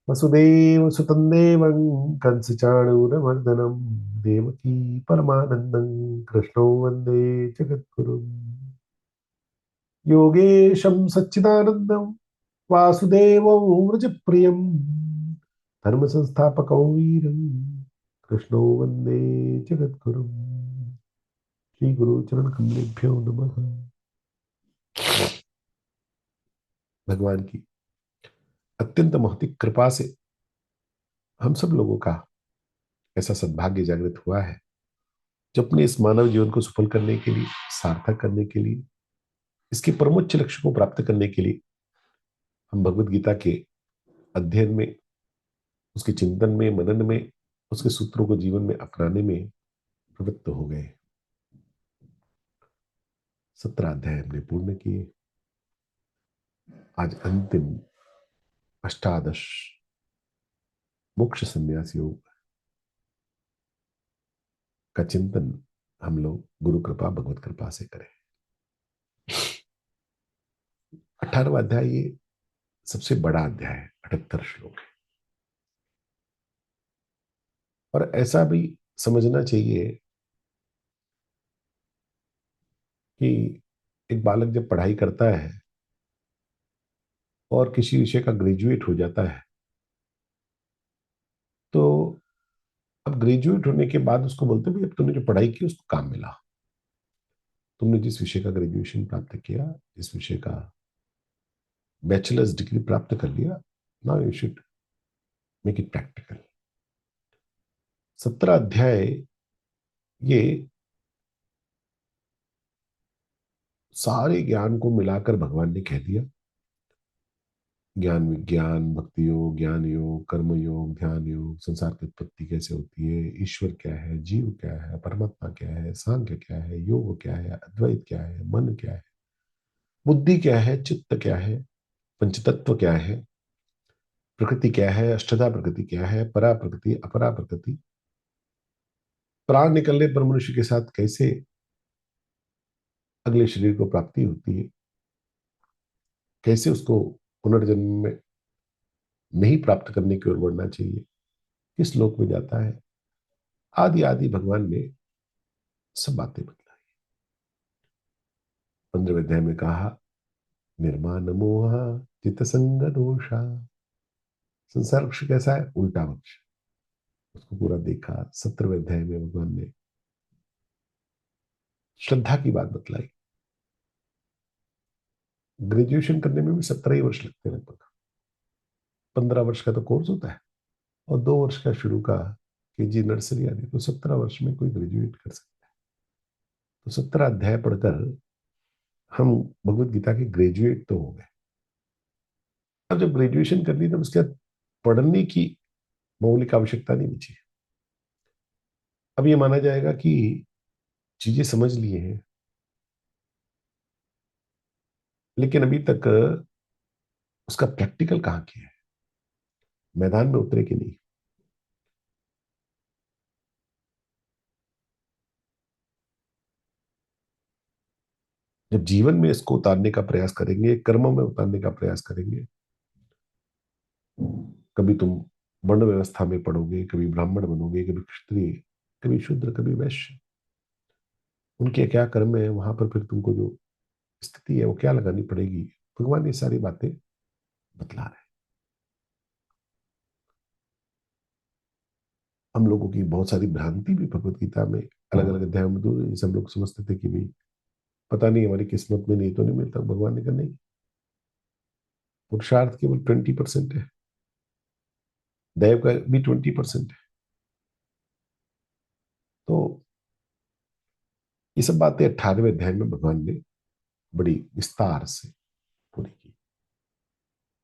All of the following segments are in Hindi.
वसुदेव सुतं देवं कंसचाणूरमर्दनं देवकी परमानन्दं कृष्णो वन्दे जगद्गुरुम् योगेशं सच्चिदानन्दं वासुदेवं व्रजप्रियं धर्मसंस्थापकं वीरं कृष्णो वन्दे जगद्गुरुम् श्री गुरु चरण कमलेभ्यो नमः। भगवान की अत्यंत महती कृपा से हम सब लोगों का ऐसा सद्भाग्य जागृत हुआ है जो अपने इस मानव जीवन को सफल करने के लिए, सार्थक करने के लिए, इसके परमोच्च लक्ष्य को प्राप्त करने के लिए हम भगवत गीता के अध्ययन में, उसके चिंतन में, मनन में, उसके सूत्रों को जीवन में अपनाने में प्रवृत्त हो गए। 17 अध्याय हमने पूर्ण किए। आज अंतिम अष्टादश मोक्ष संन्यास योग का चिंतन हम लोग गुरु कृपा भगवत कृपा से करें। 18वां अध्याय ये सबसे बड़ा अध्याय है, 78 श्लोक है। और ऐसा भी समझना चाहिए कि एक बालक जब पढ़ाई करता है और किसी विषय का ग्रेजुएट हो जाता है, तो अब ग्रेजुएट होने के बाद उसको बोलते हैं भाई अब तूने जो पढ़ाई की उसको काम मिला। तुमने जिस विषय का ग्रेजुएशन प्राप्त किया, जिस विषय का बैचलर्स डिग्री प्राप्त कर लिया, now you should make it practical. 17 अध्याय ये सारे ज्ञान को मिलाकर भगवान ने कह दिया। ज्ञान विज्ञान, भक्ति योग, ज्ञान योग, कर्म योग, ध्यान योग, संसार की उत्पत्ति कैसे होती है, ईश्वर क्या है, जीव क्या है, परमात्मा क्या है, सांख्य क्या है, योग क्या है, अद्वैत क्या है, मन क्या है, बुद्धि क्या है, चित्त क्या है, पंचतत्व क्या है, प्रकृति क्या है, अष्टधा प्रकृति क्या है, परा प्रकृति, अपरा प्रकृति, प्राण निकलने पर मनुष्य के साथ कैसे अगले शरीर को प्राप्ति होती है, कैसे उसको पुनर्जन्म में नहीं प्राप्त करने की ओर बढ़ना चाहिए, किस लोक में जाता है, आदि आदि भगवान ने सब बातें बताई। 15वें अध्याय में कहा निर्माण मोह चित्त संग दोषा। संसार वृक्ष कैसा है? उल्टा वृक्ष। उसको पूरा देखा। 17वें अध्याय में भगवान ने श्रद्धा की बात बतलाई। ग्रेजुएशन करने में भी 17 ही वर्ष लगते हैं लगभग। 15 वर्ष का तो कोर्स होता है और 2 वर्ष का शुरू का केजी नर्सरी आदि, तो 17 वर्ष में कोई ग्रेजुएट कर सकता है। तो 17 अध्याय पढ़कर हम भगवत गीता के ग्रेजुएट तो हो गए। अब जब ग्रेजुएशन कर ली तब उसके बाद पढ़ने की मौलिक आवश्यकता नहीं बची। अब ये माना जाएगा कि चीजें समझ लिए हैं, लेकिन अभी तक उसका प्रैक्टिकल कहाँ किया है, मैदान में उतरे कि नहीं। जब जीवन में इसको उतारने का प्रयास करेंगे, कर्मों में उतारने का प्रयास करेंगे, कभी तुम वर्ण व्यवस्था में पढ़ोगे, कभी ब्राह्मण बनोगे, कभी क्षत्रिय, कभी शूद्र, कभी वैश्य, उनके क्या कर्म है, वहां पर फिर तुमको जो स्थिति है वो क्या लगानी पड़ेगी, भगवान ये सारी बातें बतला रहे हैं। हम लोगों की बहुत सारी भ्रांति भी भगवत गीता में अलग अलग अध्यायों में दूर है। जैसे हम लोग समझते थे कि भाई पता नहीं हमारी किस्मत में नहीं तो नहीं मिलता, भगवान ने कहा नहीं, पुरुषार्थ केवल 20% है, दैव का भी 20% है। तो ये सब बातें 18वें अध्याय में भगवान ने बड़ी विस्तार से पूरी की।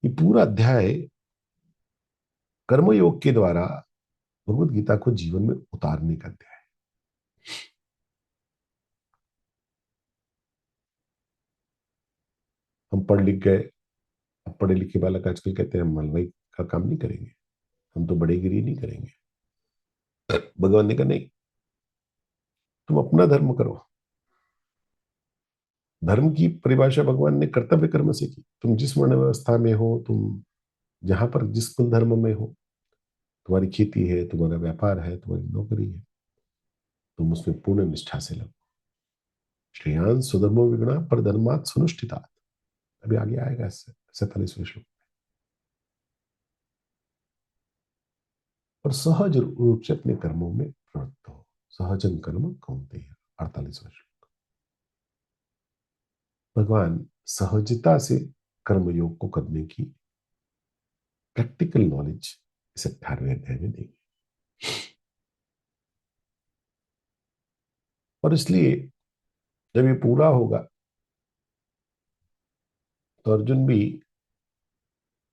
ये पूरा अध्याय कर्मयोग के द्वारा भगवत गीता को जीवन में उतारने का अध्याय है। हम पढ़ लिख गए, अब पढ़े लिखे बालक आजकल कहते हैं हम हलवाई का काम नहीं करेंगे, हम तो बड़ेगिरी नहीं करेंगे। भगवान ने कहा नहीं, तुम अपना धर्म करो। धर्म की परिभाषा भगवान ने कर्तव्य कर्म से की। तुम जिस वर्ण व्यवस्था में हो, तुम जहां पर जिस कुल धर्म में हो, तुम्हारी खेती है, तुम्हारा व्यापार है, तुम्हारी नौकरी है, तुम उसमें पूर्ण निष्ठा से लगो। श्रेयान स्वधर्मो विगुणा पर धर्मात् सुनुष्ठितात्। अभी आगे आएगा, 47वें श्लोक। और सहज रूप से अपने कर्मों में प्रवृत्त हो। सहजन कर्म कौन्तेय, 48वां श्लोक। भगवान सहजता से कर्मयोग को करने की प्रैक्टिकल नॉलेज इस 18वें अध्याय में देंगे। और इसलिए जब ये पूरा होगा तो अर्जुन भी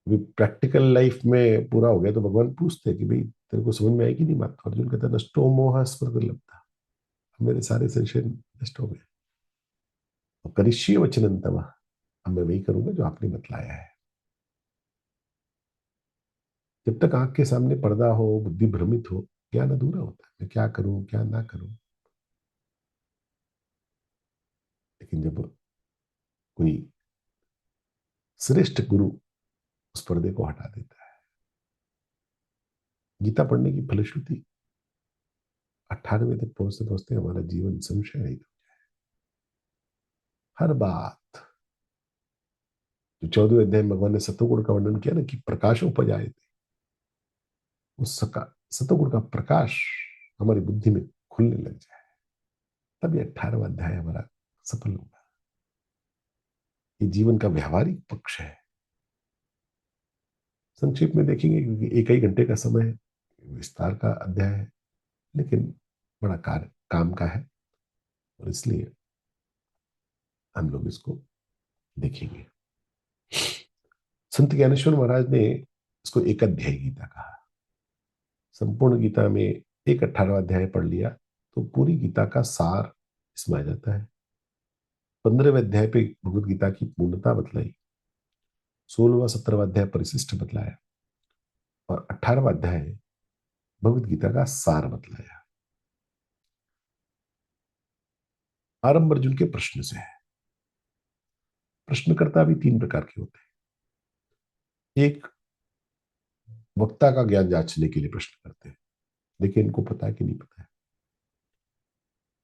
प्रैक्टिकल लाइफ में पूरा हो गया, तो भगवान पूछते हैं कि भाई तेरे को समझ में आएगी नहीं बात? तो अर्जुन कहता है, नष्टो मोह स्वर्ग लब्धा। मेरे सारे संशय नष्ट हो गए। और करिष्ये वचनं तव, अब मैं वही करूंगा जो आपने बतलाया है। जब तक आंख के सामने पर्दा हो, बुद्धि भ्रमित हो, ज्ञान अधूरा होता है। मैं क्या करूं क्या ना करूं। लेकिन जब कोई श्रेष्ठ गुरु उस पर्दे को हटा देता है। गीता पढ़ने की फलश्रुति 18वें तक पहुंचते पहुंचते हमारा जीवन संशय रहित। हर बात, जो 14वें अध्याय में भगवान ने सतोगुण का वर्णन किया ना, कि प्रकाश उपजाए थे, उस सतोगुण का प्रकाश हमारी बुद्धि में खुलने लग जाए, तब ये 18वां अध्याय हमारा सफल होगा। ये जीवन का व्यवहारिक पक्ष है। संक्षेप में देखेंगे क्योंकि एक ही घंटे का समय है, विस्तार का अध्याय है, लेकिन बड़ा कार्य काम का है, और इसलिए हम लोग इसको देखेंगे। संत ज्ञानेश्वर महाराज ने इसको एक अध्याय गीता कहा। संपूर्ण गीता में एक 18वां अध्याय पढ़ लिया तो पूरी गीता का सार इसमें आ जाता है। 15वें अध्याय पे भगवत गीता की पूर्णता बतलाई, 16वां 17वां अध्याय परिशिष्ट बतलाया, और 18वां अध्याय भगवत गीता का सार बतलाया। आरंभ अर्जुन के प्रश्न से है। प्रश्नकर्ता भी तीन प्रकार के होते हैं। एक, वक्ता का ज्ञान जांचने के लिए प्रश्न करते हैं, लेकिन इनको पता है कि नहीं पता है।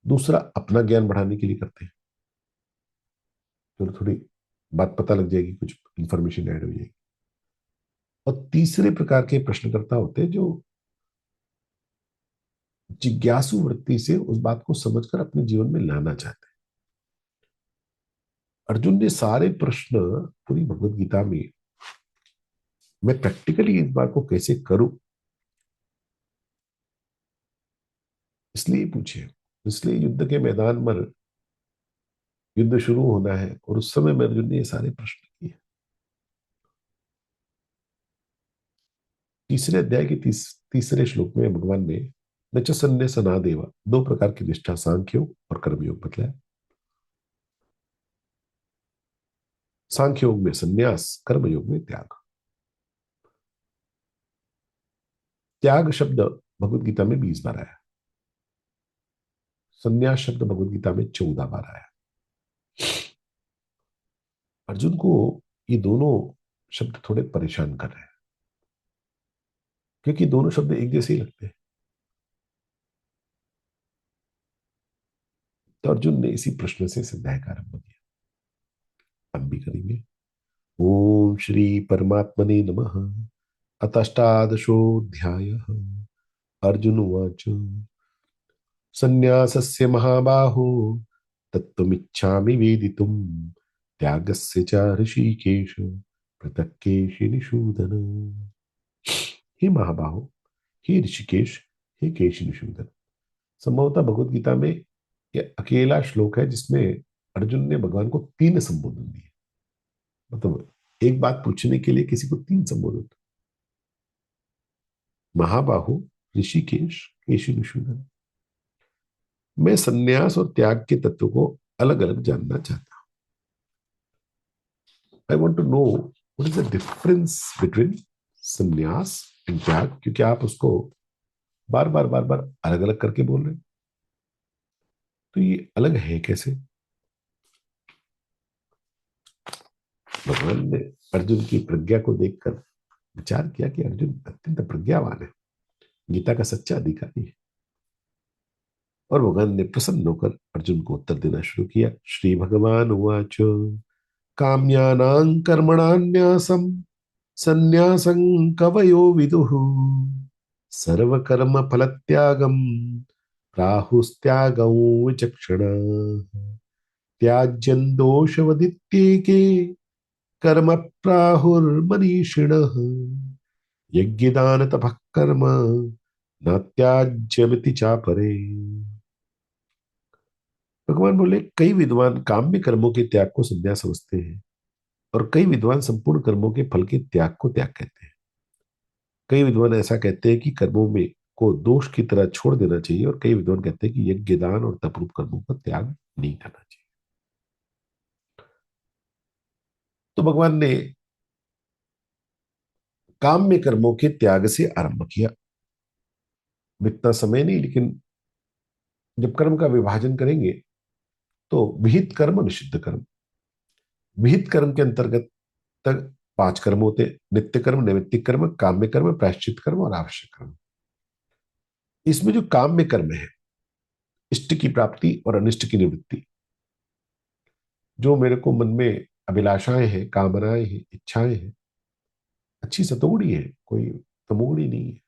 दूसरा, अपना ज्ञान बढ़ाने के लिए करते हैं, तो थोड़ी बात पता लग जाएगी, कुछ इंफॉर्मेशन ऐड हो जाएगी। और तीसरे प्रकार के प्रश्नकर्ता होते हैं जो जिज्ञासु वृत्ति से उस बात को समझकर अपने जीवन में लाना चाहते हैं। अर्जुन ने सारे प्रश्न पूरी भगवत गीता में, मैं प्रैक्टिकली इस बात को कैसे करूं, इसलिए पूछे। इसलिए युद्ध के मैदान पर युद्ध शुरू होना है, और उस समय में अर्जुन ने ये सारे प्रश्न किए। तीसरे अध्याय के तीसरे श्लोक में भगवान ने नच सन्ने सना देवा, दो प्रकार की निष्ठा, सांख्य योग और कर्मयोग बतलाया। सांख्य योग में संन्यास, कर्म योग में त्याग। त्याग शब्द भगवत गीता में 20 बार आया, संन्यास शब्द भगवत गीता में 14 बार आया। अर्जुन को ये दोनों शब्द थोड़े परेशान कर रहे हैं, क्योंकि दोनों शब्द एक जैसे ही लगते हैं। तो अर्जुन ने इसी प्रश्न से सिद्धाय का आरंभ किया। हम भी करेंगे। ओम श्री परमात्मने नमः। अतष्टादशोऽध्याय। अर्जुन उवाच, संन्यासस्य महाबाहो तत्त्वमिच्छामि वेदितुम्, त्यागस्य च ऋषिकेश पृथक् केशिनिषूदन। हे महाबाहो, हे ऋषिकेश, हे केशिनिषूदन। संभवतः भगवत गीता में यह अकेला श्लोक है जिसमें अर्जुन ने भगवान को तीन संबोधन दिए। मतलब एक बात पूछने के लिए किसी को तीन संबोधन। महाबाहु, ऋषिकेश, केशिनिषूदन। मैं सन्यास और त्याग के तत्व को अलग अलग जानना चाहता हूं। I want to know what is the difference between सन्यास एंड त्याग, क्योंकि आप उसको बार बार अलग अलग करके बोल रहे हैं। तो ये अलग है कैसे? भगवान ने अर्जुन की प्रज्ञा को देखकर विचार किया कि अर्जुन अत्यंत प्रज्ञावान है, गीता का सच्चा अधिकारी है। और भगवान ने प्रसन्न होकर अर्जुन को उत्तर देना शुरू किया। श्री भगवान उवाच काम्यानां कर्मणान्यासं संन्यासं कवयो विदुः सर्वकर्म फलत्यागं प्राहुस्त्यागं विचक्षणा त्याज्यं दोषवदित्येके कर्म प्राहुर्मनीषिणः यज्ञदान तपः कर्म न त्याज्यमिति चापरे। भगवान बोले कई विद्वान काम्य कर्मों के त्याग को संन्यास समझते हैं और कई विद्वान संपूर्ण कर्मों के फल के त्याग को त्याग कहते हैं। कई विद्वान ऐसा कहते हैं कि कर्मों में को दोष की तरह छोड़ देना चाहिए और कई विद्वान कहते हैं कि यज्ञ दान और तपरूप कर्मों का त्याग नहीं करना चाहिए। तो भगवान ने काम्य कर्मों के त्याग से आरंभ किया। इतना समय नहीं, लेकिन जब कर्म का विभाजन करेंगे तो विहित कर्म निषिद्ध कर्म, विहित कर्म के अंतर्गत तक 5 कर्म होते हैं। नित्य कर्म, नैमित्तिक कर्म, काम्य कर्म, प्रायश्चित कर्म और आवश्यक कर्म। इसमें जो काम्य कर्म है, इष्ट की प्राप्ति और अनिष्ट की निवृत्ति, जो मेरे को मन में अभिलाषाएं हैं, कामनाएं हैं, इच्छाएं हैं, अच्छी सतोगुणी है, कोई तमोगुणी नहीं है,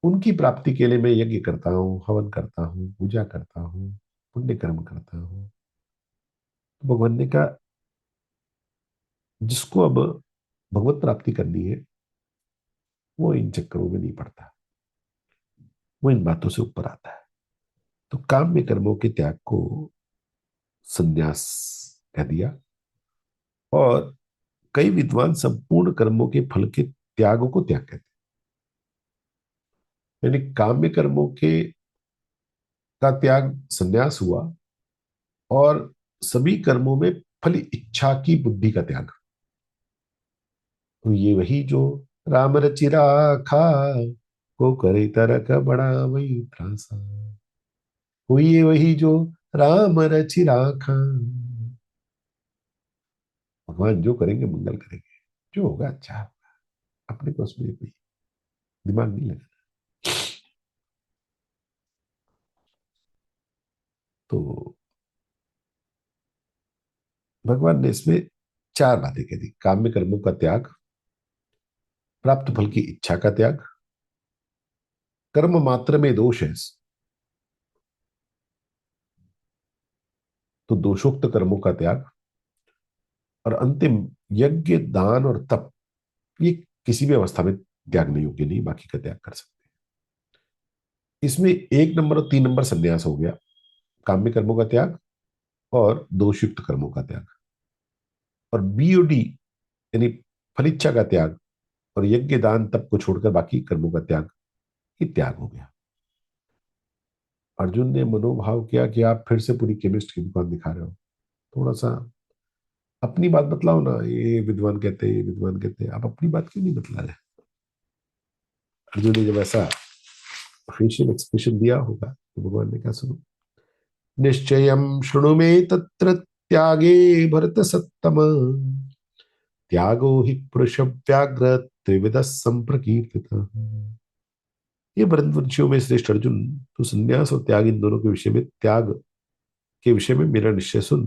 उनकी प्राप्ति के लिए मैं यज्ञ करता हूँ, हवन करता हूँ, पूजा करता हूँ, पुण्य कर्म करता हूँ। तो भगवान ने कहा जिसको अब भगवत प्राप्ति करनी है वो इन चक्करों में नहीं पड़ता, वो इन बातों से ऊपर आता है। तो काम्य कर्मों के त्याग को संन्यास कह दिया। और कई विद्वान संपूर्ण कर्मों के फल के त्यागों को त्याग कहते हैं। यानी काम्य कर्मों के का त्याग संन्यास हुआ और सभी कर्मों में फल इच्छा की बुद्धि का त्याग। तो ये वही जो राम रचि राखा को करे तरक बड़ा वही त्रासा, वो ये वही जो राम रचि राखा। भगवान जो करेंगे मंगल करेंगे, जो होगा अच्छा होगा, अपने को उसमें कोई दिमाग नहीं लगा। तो भगवान ने इसमें 4 बातें कह दी। काम्य कर्मों का त्याग, प्राप्त फल की इच्छा का त्याग, कर्म मात्र में दोष है तो दोषोक्त कर्मों का त्याग, और अंतिम यज्ञ दान और तप, ये किसी भी अवस्था में त्याग नहीं होगी, नहीं बाकी का त्याग कर सकते हैं। इसमें 1 नंबर और 3 नंबर संन्यास हो गया, काम्य कर्मों का त्याग और दोषयुक्त कर्मों का त्याग। और बीओडी यानी फलिच्छा का त्याग और यज्ञ दान तप को छोड़कर बाकी कर्मों का त्याग, ये त्याग हो गया। अर्जुन ने मनोभाव किया कि आप फिर से पूरी केमिस्ट की दुकान दिखा रहे हो, थोड़ा सा अपनी बात बतलाओ ना। ये विद्वान कहते हैं, ये विद्वान कहते हैं, आप अपनी बात क्यों नहीं बतला रहे। अर्जुन ने जब ऐसा फेशियल एक्सप्रेशन दिया होगा तो भगवान ने कहा सुनो, निश्चय शृणु मे तत्र त्यागे भरत सत्तम त्यागो हि पुरुष व्याघ्र त्रिविध संप्रकीर्तितः। ये भरतवंशियों में श्रेष्ठ अर्जुन, तो संन्यास और त्याग इन दोनों के विषय में, त्याग के विषय में मेरा निश्चय सुन,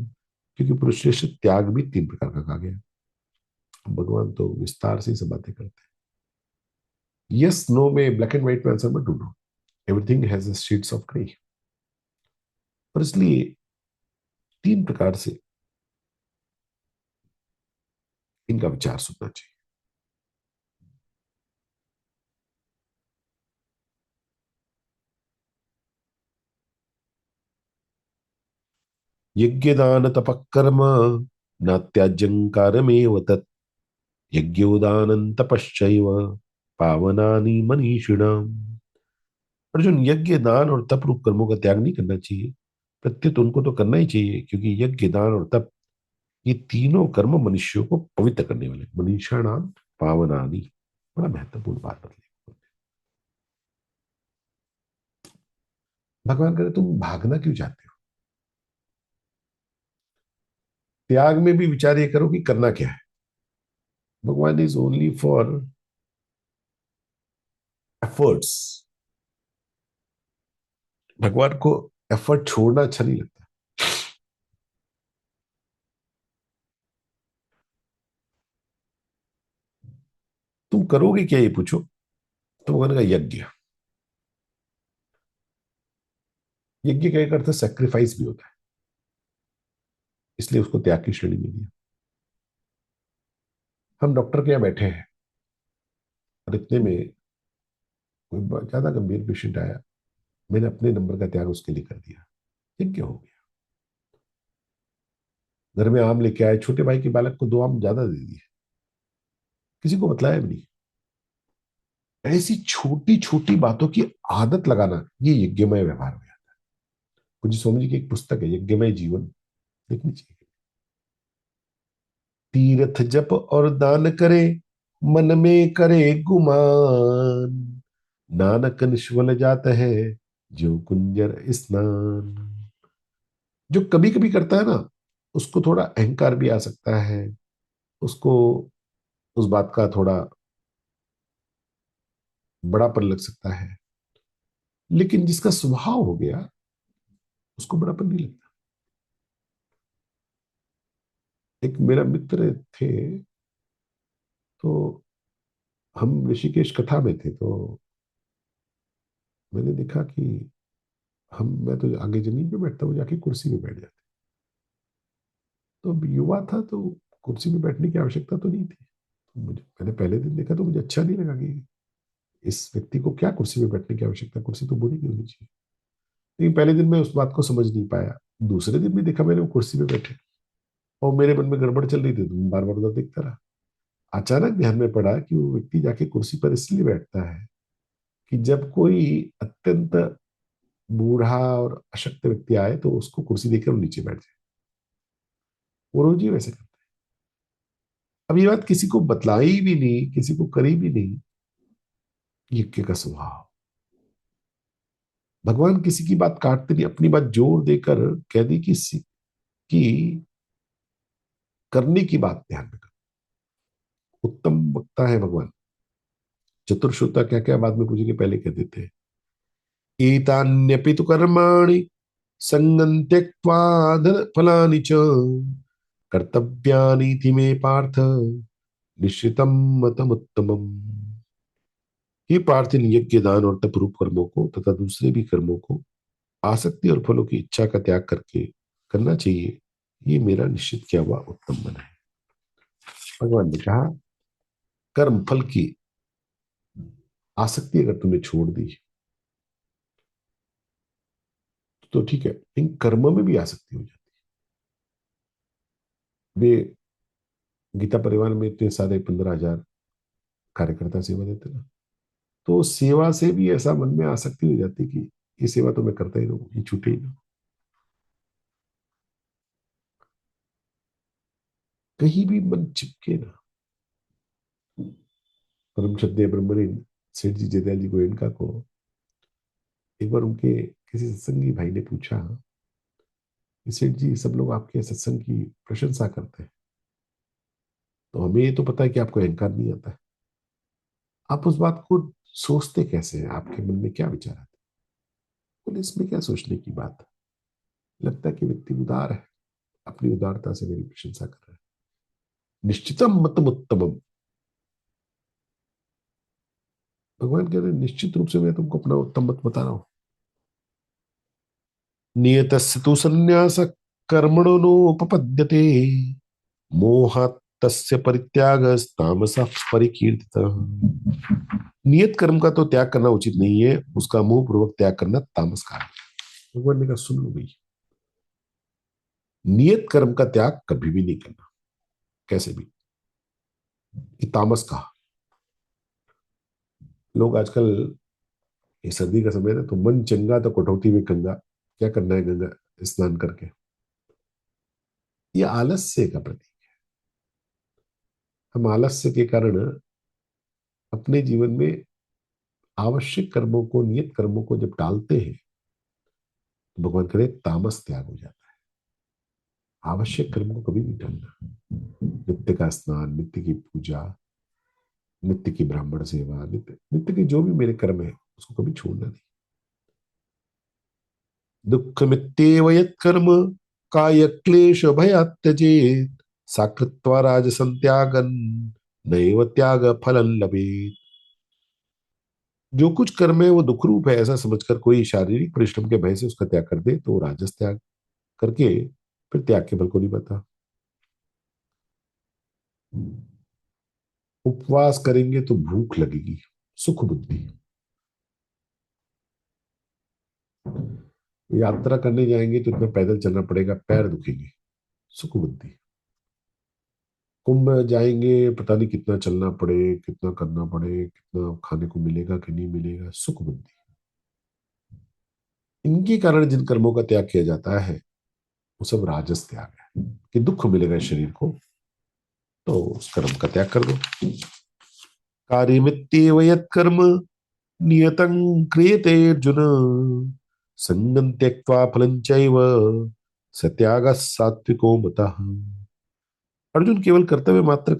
क्योंकि पुरुष श्रेष्ठ त्याग भी 3 प्रकार का कहा गया। भगवान तो विस्तार से सब बातें करते हैं। यस नो में ब्लैक एंड व्हाइट में आंसर मत ढूंढो, everything has shades of grey. और इसलिए 3 प्रकार से इनका विचार सुनना चाहिए। यज्ञ दान तपः कर्म न त्याज्यं कार्यमेव तत् यज्ञोदानं तपश्चैव पावनानि मनीषिणाम्। अर्जुन, यज्ञ दान और तप रूप कर्मों का त्याग नहीं करना चाहिए, प्रत्युत उनको तो करना ही चाहिए, क्योंकि यज्ञ दान और तप, ये तीनों कर्म मनुष्यों को पवित्र करने वाले। मनीषाणाम पावनानि, बड़ा महत्वपूर्ण बात बतली। भगवान करे तुम भागना क्यों चाहते हो, त्याग में भी विचार ये करो कि करना क्या है। भगवान इज ओनली फॉर एफर्ट्स। भगवान को एफर्ट छोड़ना अच्छा नहीं लगता। तुम करोगे क्या ये पूछो, तो भगवान का यज्ञ। यज्ञ का एक अर्थ सेक्रीफाइस भी होता है, इसलिए उसको त्याग की श्रेणी में दिया। हम डॉक्टर के यहाँ बैठे हैं और इतने में कोई ज्यादा गंभीर पेशेंट आया, मैंने अपने नंबर का त्याग उसके लिए कर दिया, यज्ञ हो गया। घर में आम लेके आए, छोटे भाई के बालक को 2 आम ज्यादा दे दिए, किसी को बतलाया भी नहीं। ऐसी छोटी छोटी बातों की आदत लगाना, ये यज्ञमय व्यवहार हो गया। कुछ स्वामी जी की एक पुस्तक है यज्ञमय जीवन, देखनी चाहिए। तीर्थ जप और दान करे, मन में करे गुमान, नानक निष्फल जाता है जो कुंजर स्नान। जो कभी कभी करता है ना, उसको थोड़ा अहंकार भी आ सकता है, उसको उस बात का थोड़ा बड़ापन लग सकता है, लेकिन जिसका स्वभाव हो गया उसको बड़ापन नहीं लगता। एक मेरा मित्र थे, तो हम ऋषिकेश कथा में थे, तो मैंने देखा कि मैं तो आगे जमीन पे बैठता हूँ, जाके कुर्सी पे बैठ जाते। तो अब युवा था, तो कुर्सी पे बैठने की आवश्यकता तो नहीं थी। तो मुझे, मैंने पहले दिन देखा तो मुझे अच्छा नहीं लगा कि इस व्यक्ति को क्या कुर्सी पे बैठने की आवश्यकता, कुर्सी तो बुरी नहीं होनी चाहिए। लेकिन पहले दिन मैं उस बात को समझ नहीं पाया। दूसरे दिन भी देखा मैंने, वो कुर्सी पे बैठे और मेरे मन में गड़बड़ चल रही थी, तो मैं बार बार उधर देखता रहा। अचानक ध्यान में पड़ा कि वो व्यक्ति जाके कुर्सी पर इसलिए बैठता है कि जब कोई अत्यंत बूढ़ा और अशक्त व्यक्ति आए तो उसको कुर्सी देकर वो नीचे बैठ जाए। वो रोज ही वैसे करता है। अब ये बात किसी को बतलाई भी नहीं, किसी को करी भी नहीं, यज्ञ का स्वभाव। भगवान किसी की बात काटते नहीं, अपनी बात जोर देकर कह दी कि करने की बात ध्यान में कर। उत्तम वक्ता है भगवान। चतुर्श्रोता क्या क्या बाद में पूछेंगे, पहले कह देते हैं एतान्यपि तु कर्माणि संगं त्यक्त्वा धन फलानि च कर्तव्यानि इति मे पार्थ निश्चितम मतमुत्तमम। ये पार्थिव यज्ञ दान और तपरूप कर्मों को तथा दूसरे भी कर्मों को आसक्ति और फलों की इच्छा का त्याग करके करना चाहिए, ये मेरा निश्चित किया हुआ उत्तम मन है। भगवान ने कहा कर्म फल की आसक्ति अगर तुमने छोड़ दी तो ठीक है, इन कर्मों में भी आसक्ति हो जाती है। वे गीता परिवार में इतने सारे 15,000 कार्यकर्ता सेवा देते ना, तो सेवा से भी ऐसा मन में आसक्ति हो जाती कि ये सेवा तो मैं करता ही रहूं, ये छूटे ही ना, कहीं भी मन चिपके ना। परम श्रद्धेय ब्रह्मलीन सेठ जी जयदयाल जी गोयनका को एक बार उनके किसी सत्संगी भाई ने पूछा कि सेठ जी सब लोग आपके सत्संग की प्रशंसा करते हैं, तो हमें ये तो पता है कि आपको अहंकार नहीं आता है, आप उस बात को सोचते कैसे हैं, आपके मन में क्या विचार आते हैं? बोले इसमें क्या सोचने की बात है, लगता है कि व्यक्ति उदार है, अपनी उदारता से मेरी प्रशंसा कर रहा है। निश्चितम मतम उत्तमम। भगवान कह रहे हैं निश्चित रूप से मैं तुमको अपना उत्तम मत बता रहा हूं। नियतस्य तु संन्यास कर्मणो नोपपद्यते मोहात् तस्य परित्यागस्तामसः परिकीर्तितः। नियत कर्म का तो त्याग करना उचित नहीं है, उसका मोह पूर्वक त्याग करना तामस का है। भगवान ने कहा सुन लो भाई, नियत कर्म का त्याग कभी भी नहीं करना, कैसे भी। ये तामस का। लोग आजकल, ये सर्दी का समय है ना, तो मन चंगा तो कटौती में कंगा, क्या करना है गंगा स्नान करके, ये आलस्य का प्रतीक। हम आलस्य के कारण अपने जीवन में आवश्यक कर्मों को, नियत कर्मों को जब टालते हैं, तो भगवान करे तामस त्याग हो जाता है। आवश्यक कर्म को कभी नहीं टालना। नित्य का स्नान, नित्य की पूजा, नित्य की ब्राह्मण सेवा, नित्य नित्य के जो भी मेरे कर्म है उसको कभी छोड़ना नहीं। दुख मित्येव यत्कर्म काय क्लेश भयात् त्यजेत् साकृत्वा राजसं त्यागन् नैव त्याग फलं लभेत्। जो कुछ कर्म है वो दुख रूप है ऐसा समझकर कोई शारीरिक परिश्रम के भय से उसका त्याग कर दे तो वो राजस त्याग करके फिर त्याग के फल को नहीं पाता। उपवास करेंगे तो भूख लगेगी, सुख बुद्धि। यात्रा करने जाएंगे तो इतना पैदल चलना पड़ेगा, पैर दुखेंगे, सुख बुद्धि। कुंभ जाएंगे, पता नहीं कितना चलना पड़े, कितना करना पड़े, कितना खाने को मिलेगा कि नहीं मिलेगा, सुख बुद्धि। इनके कारण जिन कर्मों का त्याग किया जाता है वो सब राजस त्याग है कि दुख मिलेगा शरीर को, तो उस कर्म का त्याग कर दो। कार्यमित्येव यत्कर्म नियतं क्रियते अर्जुन संगं त्यक्त्वा फलं चैव सत्यागः सात्विको मतः। अर्जुन, केवल कर्तव्य मात्र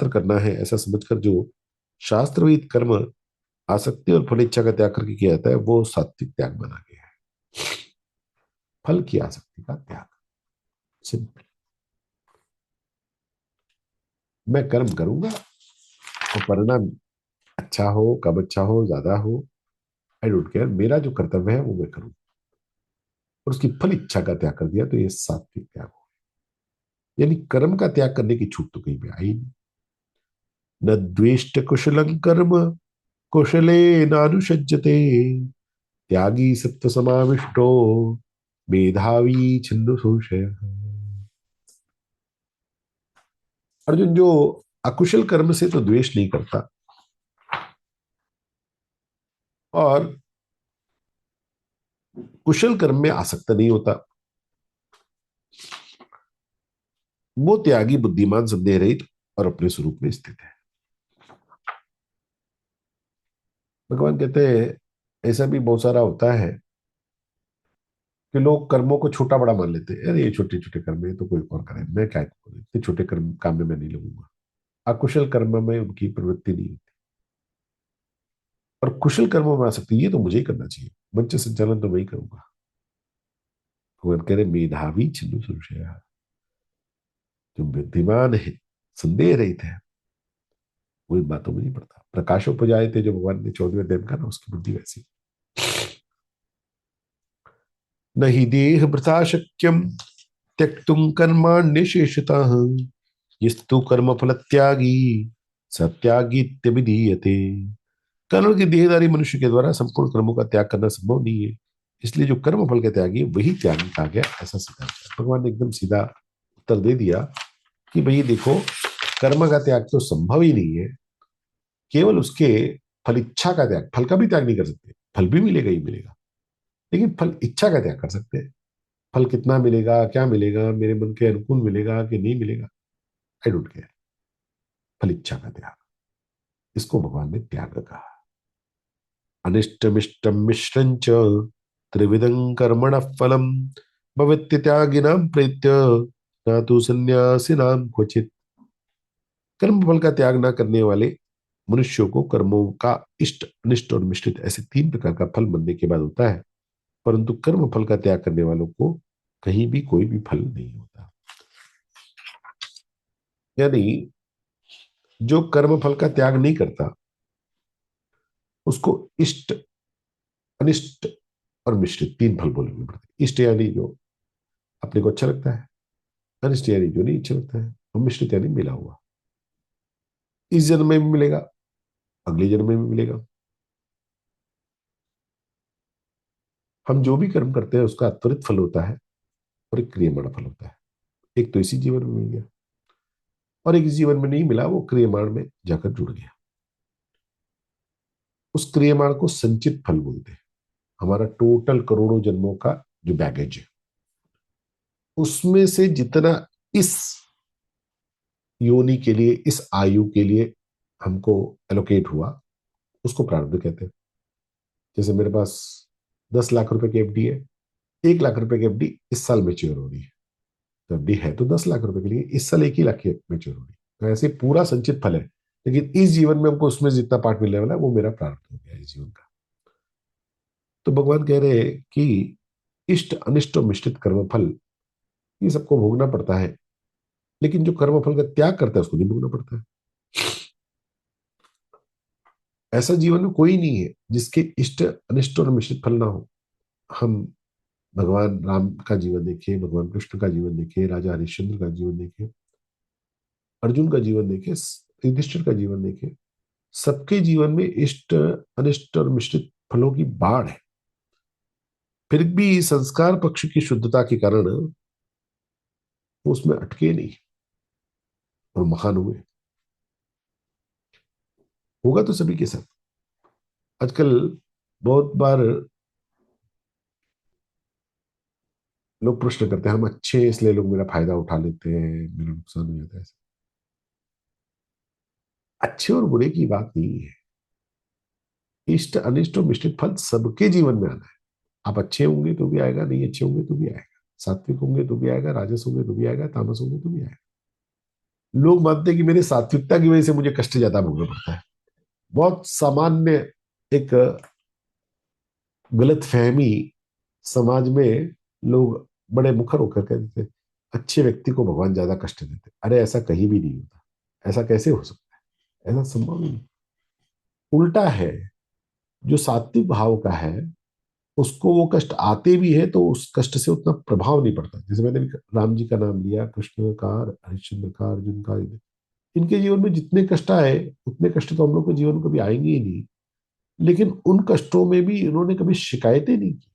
करना है ऐसा समझकर जो शास्त्रविहित कर्म आसक्ति और फल इच्छा का त्याग करके किया जाता है वो सात्विक त्याग माना गया है। फल की आसक्ति का त्याग, सिंपल। मैं कर्म करूंगा और परिणाम अच्छा हो, कम अच्छा हो, ज्यादा हो, आई डोंट केयर, मेरा जो कर्तव्य है वो मैं करूँ। और उसकी फल इच्छा का त्याग कर दिया तो ये सात्विक त्याग हो। यानी कर्म का त्याग करने की छूट तो कहीं पे आई नहीं। न द्वेष्ट कुशलं कर्म कुशले नानुषज्यते त्यागी सत्व समाविष्टो मेधावी छिन्न संशय। अर्जुन, जो अकुशल कर्म से तो द्वेष नहीं करता और कुशल कर्म में आसक्त नहीं होता, वो त्यागी, बुद्धिमान, संदेह रहित और अपने स्वरूप में स्थित है। भगवान कहते हैं ऐसा भी बहुत सारा होता है कि लोग कर्मों को छोटा बड़ा मान लेते हैं, अरे ये छोटे छोटे कर्म है तो कोई और करे, मैं क्या करूं, इतने छोटे कर्म काम में मैं नहीं लगूंगा। अकुशल कर्म में उनकी प्रवृत्ति नहीं होती और कुशल कर्मों में आ सकती है, ये तो मुझे ही करना चाहिए, मंच संचालन तो मैं ही करूंगा। भगवान कह रहे मेधावी छिन्न संशय, जो बुद्धिमान है, संदेह रहित है, वो इन बातों में नहीं पड़ता। प्रकाशोपजाए थे जो भगवान ने 14वें अध्याय में कहा ना, उसकी बुद्धि वैसी। न ही देह वृथा शक्यम त्यक्तुम कर्माण्य शेषतः यस्तु कर्म फल त्यागी सत्यागीत्य विधीयते। कारण कि देहधारी मनुष्य के द्वारा संपूर्ण कर्मों का त्याग करना संभव नहीं है, इसलिए जो कर्म फल का त्यागी है वही त्यागी कहा गया, ऐसा सिद्धांत है। भगवान ने एकदम सीधा उत्तर दे दिया कि भाई देखो, कर्म का त्याग तो संभव ही नहीं है, केवल उसके फल इच्छा का त्याग, फल का भी त्याग नहीं कर सकते, फल भी मिलेगा ही मिलेगा, लेकिन फल इच्छा का त्याग कर सकते हैं। फल कितना मिलेगा, क्या मिलेगा, मेरे मन के अनुकूल मिलेगा कि नहीं मिलेगा, आई डोंट केयर, फल इच्छा का त्याग, इसको भगवान ने त्याग कहा। अनिष्टमिष्टम मिश्रं च त्रिविधं कर्मण फलम भवत्य त्यागिनां प्रेत्य न तो सन्यासिनां क्वचित। कर्म फल का त्याग न करने वाले मनुष्यों को कर्मों का इष्ट, अनिष्ट और मिश्रित ऐसे तीन प्रकार का फल बनने के बाद होता है, परंतु कर्म फल का त्याग करने वालों को कहीं भी कोई भी फल नहीं होता। यानी जो कर्म फल का त्याग नहीं करता उसको इष्ट, अनिष्ट और मिश्रित तीन फल बोलने पड़ते। इष्ट यानी जो अपने को अच्छा लगता है, अनिष्ट यानी जो नहीं अच्छा लगता है, और मिश्रित यानी मिला हुआ। इस जन्म में भी मिलेगा, अगले जन्म में भी मिलेगा। हम जो भी कर्म करते हैं उसका त्वरित फल होता है और एक क्रियमाण फल होता है। एक तो इसी जीवन में मिल गया और एक इस जीवन में नहीं मिला, वो क्रियमाण में जाकर जुड़ गया। उस क्रियमाण को संचित फल बोलते हैं। हमारा टोटल करोड़ों जन्मों का जो बैगेज है उसमें से जितना इस योनि के लिए, इस आयु के लिए हमको एलोकेट हुआ उसको प्रारब्ध कहते हैं। जैसे मेरे पास 10 लाख रुपए की एफडी है, 1 लाख रुपए की एफडी इस साल मेच्योर हो रही है, तो एफडी है तो 10 लाख रुपए के लिए, इस साल 1 ही लाख की मेच्योर हो रही है। तो ऐसे पूरा संचित फल है, लेकिन इस जीवन में हमको उसमें जितना पार्ट मिलने वाला है वो मेरा प्रारब्ध हो गया इस जीवन का। तो भगवान कह रहे हैं कि इष्ट अनिष्ट और मिश्रित कर्म फल ये सबको भोगना पड़ता है, लेकिन जो कर्म फल का त्याग करता है उसको नहीं भोगना पड़ता है। ऐसा जीवन में कोई नहीं है जिसके इष्ट अनिष्ट और मिश्रित फल ना हो। हम भगवान राम का जीवन देखें, भगवान कृष्ण का जीवन देखें, राजा हरिश्चंद्र का जीवन देखें, अर्जुन का जीवन देखें, युधिष्ठिर का जीवन देखें, सबके जीवन में इष्ट अनिष्ट और मिश्रित फलों की बाढ़ है। फिर भी संस्कार पक्ष की शुद्धता के कारण वो उसमें अटके नहीं और महान हुए। होगा तो सभी के साथ। आजकल बहुत बार लोग प्रश्न करते हैं हम अच्छे हैं इसलिए लोग मेरा फायदा उठा लेते हैं, मेरा नुकसान हो जाता है। अच्छे और बुरे की बात नहीं है, इष्ट अनिष्ट और मिश्रित फल सबके जीवन में आना है। आप अच्छे होंगे तो भी आएगा, नहीं अच्छे होंगे तो भी आएगा, सात्विक होंगे तो भी आएगा, राजस होंगे तो भी आएगा, तामस होंगे तो भी आएगा। लोग मानते हैं कि मेरी सात्विकता की वजह से मुझे कष्ट ज्यादा भोगना पड़ता है। बहुत सामान्य एक गलत फहमी समाज में, लोग बड़े मुखर होकर कहते थे अच्छे व्यक्ति को भगवान ज्यादा कष्ट देते। अरे ऐसा कहीं भी नहीं होता, ऐसा कैसे हो सकता है, ऐसा संभव नहीं। उल्टा है, जो सात्विक भाव का है उसको वो कष्ट आते भी है तो उस कष्ट से उतना प्रभाव नहीं पड़ता। जैसे मैंने भी राम जी का नाम लिया, कृष्ण का, हरिश्चंद्र का, अर्जुन का, इनके जीवन में जितने कष्ट आए उतने कष्ट तो हम लोग के जीवन में कभी आएंगे ही नहीं। लेकिन उन कष्टों में भी इन्होंने कभी शिकायतें नहीं की,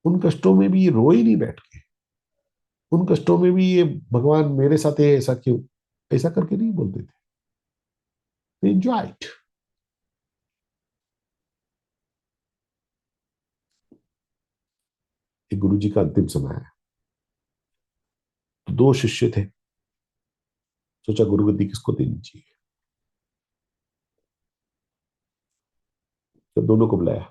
उन कष्टों में भी ये रोए नहीं बैठ के, उन कष्टों में भी ये भगवान मेरे साथ है ऐसा क्यों, ऐसा करके नहीं बोलते थे, एंजॉय इट। एक गुरु जी का अंतिम समय है, तो दो शिष्य थे, सोचा गुरुगद्दी किसको देनी चाहिए, तो दोनों को बुलाया,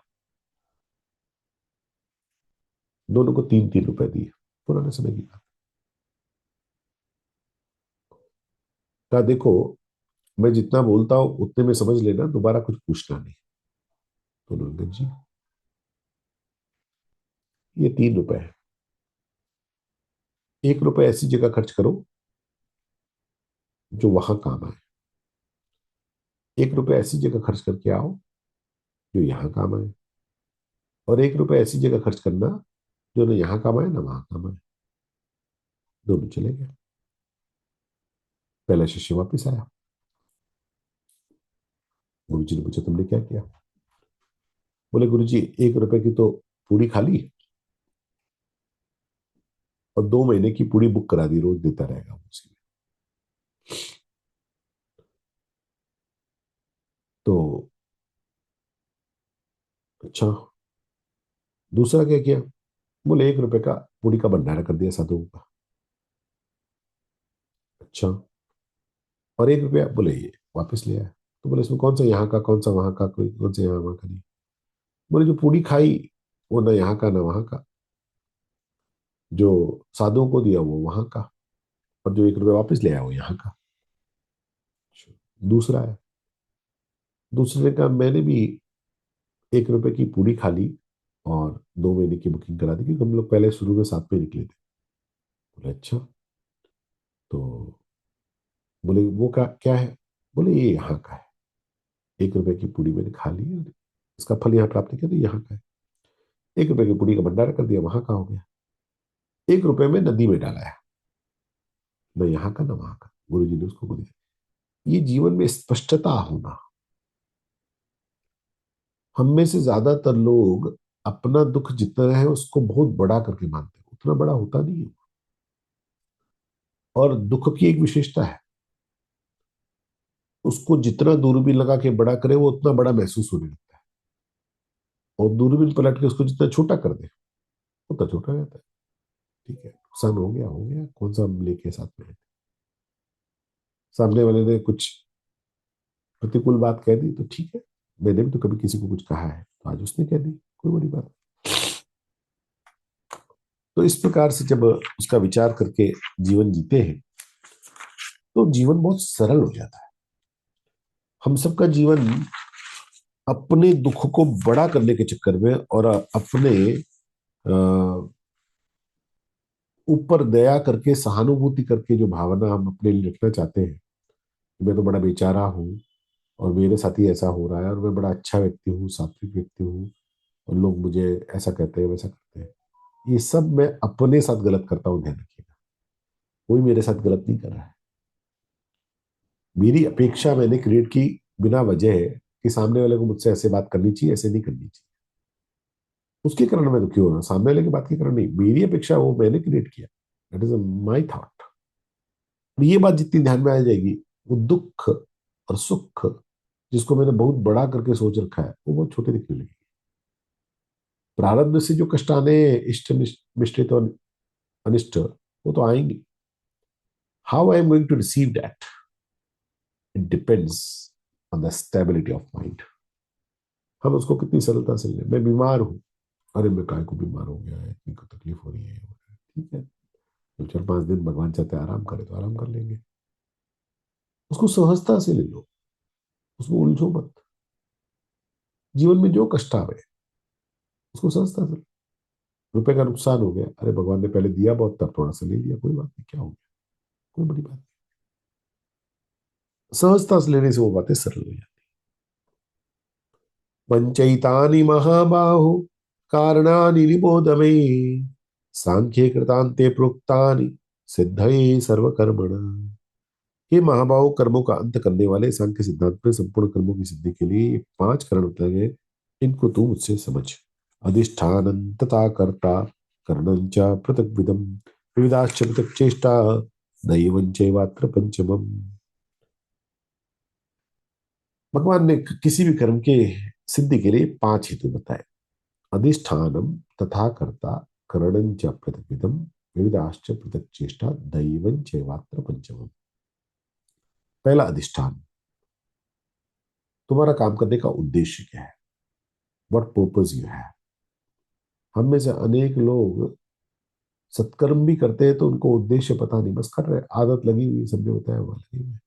दोनों को 3-3 रुपए दिए, पुराने समय की बात। कहा देखो, मैं जितना बोलता हूं उतने में समझ लेना, दोबारा कुछ पूछना नहीं। तो उन्होंने कहा जी, ये 3 रुपए है, 1 रुपए ऐसी जगह खर्च करो जो वहां काम आए, 1 रुपए ऐसी जगह खर्च करके आओ जो यहाँ काम आए, और 1 रुपए ऐसी जगह खर्च करना जो ना यहाँ काम आए ना वहां काम आए। दोनों चले गए। पहला शिष्य वापिस आया, गुरु जी ने पूछा तुमने क्या किया। बोले गुरु जी 1 रुपए की तो पूरी खा ली और 2 महीने की पूरी बुक करा दी, रोज देता रहेगा उसी में। तो अच्छा, दूसरा क्या किया। बोले 1 रुपए का पूरी का भंडारा कर दिया साधुओं का। अच्छा, और 1 रुपया बोले ये वापस ले आया। तो बोले इसमें कौन सा यहाँ का, कौन सा वहां का, कोई कौन सा यहाँ वहां का नहीं। बोले जो पूरी खाई वो ना यहाँ का ना वहां का, जो साधुओं को दिया वो वहां का, और जो 1 रुपया वापस ले आया वो यहाँ का। दूसरा है, दूसरे ने कहा मैंने भी 1 रुपए की पूरी खा ली और 2 महीने की बुकिंग करा दी, क्योंकि हम लोग पहले शुरू में साथ में निकले थे। बोले अच्छा, तो बोले वो क्या क्या है। बोले ये यहाँ का है, 1 रुपए की पूरी मैंने खा ली और इसका फल यहाँ प्राप्त किया, तो यहाँ का है। 1 रुपए की पूरी का भंडारा कर दिया, वहां का हो गया। 1 रुपए में नदी में डाला है, न यहाँ का न वहां का। गुरु जी ने उसको बोल दिया। ये जीवन में स्पष्टता होना। हम में से ज्यादातर लोग अपना दुख जितना है उसको बहुत बड़ा करके मानते हैं, उतना बड़ा होता नहीं है। और दुख की एक विशेषता है, उसको जितना दूरबीन लगा के बड़ा करे वो उतना बड़ा महसूस होने लगता है, और दूरबीन पलट के उसको जितना छोटा कर दे उतना छोटा रहता है। ठीक है, नुकसान हो गया, कौन सा हम लेके साथ में है। सामने वाले ने कुछ प्रतिकूल बात कह दी तो ठीक है, मैंने भी तो कभी किसी को कुछ कहा है, तो आज उसने कह दी, कोई बड़ी बात तो इस प्रकार से जब उसका विचार करके जीवन जीते हैं तो जीवन बहुत सरल हो जाता है। हम सबका जीवन अपने दुख को बड़ा करने के चक्कर में और अपने ऊपर दया करके सहानुभूति करके जो भावना हम अपने लिए रखना चाहते हैं, मैं तो बड़ा बेचारा हूँ और मेरे साथ ही ऐसा हो रहा है और मैं बड़ा अच्छा व्यक्ति हूँ, सात्विक व्यक्ति हूँ, और लोग मुझे ऐसा कहते हैं वैसा करते हैं, ये सब मैं अपने साथ गलत करता हूँ, ध्यान रखिएगा। कोई मेरे साथ गलत नहीं कर रहा है। मेरी अपेक्षा मैंने क्रिएट की बिना वजह कि सामने वाले को मुझसे ऐसे बात करनी चाहिए, ऐसे नहीं करनी चाहिए। उसके कारण मैं दुखी हो रहा हूँ, सामने वाले की बात के कारण नहीं, मेरी अपेक्षा वो मैंने क्रिएट किया। That is my thought. ये बात जितनी ध्यान में आ जाएगी, वो दुख और सुख जिसको मैंने बहुत बड़ा करके सोच रखा है वो बहुत छोटे दिखने लगे। प्रारब्ध से जो कष्ट आने, इष्ट मिश्रित और अनिष्ट, वो तो आएंगे। How I am going to receive that, it depends on the stability of mind. हम उसको कितनी सरलता से लें। मैं बीमार हूँ, अरे मैं काय को बीमार हो गया है, इतनी को तकलीफ हो रही है, ठीक है, 2 4 5 दिन भगवान चाहते हैं आराम करे तो आराम कर लेंगे। उसको सहजता से ले लो, उसको उलझो मत। जीवन में जो कष्ट आवे उसको सहजता से। रुपए का नुकसान हो गया, अरे भगवान ने पहले दिया बहुत, तब थोड़ा सा ले लिया, कोई बात नहीं, क्या हो गया, कोई बड़ी बात नहीं। सहजता से लेने से वो बातें सरल हो जाती। पंचैतानि महाबाहो कारणानि निबोध मे, सांख्ये कृतांते प्रोक्तानि सिद्धये सर्वकर्मण। ये महाबाहो, कर्मों का अंत करने वाले, सांख्य सिद्धांत में संपूर्ण कर्मों की सिद्धि के लिए ये 5 कारण बताए गए, इनको तू मुझसे समझ। अधिष्ठान तथा कर्ता, करणं च पृथक विदम, विविधाश्च पृथक चेष्टा, दैवं चैवात्र पंचमम। भगवान ने किसी भी कर्म के सिद्धि के लिए 5 हेतु बताए। अधिष्ठानम तथा कर्ता, करणं च पृथक विदम, विविधाश्च पृथक चेष्टा, दैवं चैवात्र पंचमम। पहला अधिष्ठान, तुम्हारा काम करने का उद्देश्य क्या है, व्हाट पर्पज यू हैव। हम में से अनेक लोग सत्कर्म भी करते हैं तो उनको उद्देश्य पता नहीं, बस कर रहे हैं, आदत लगी हुई, सबने बताया हुआ लगी हुई।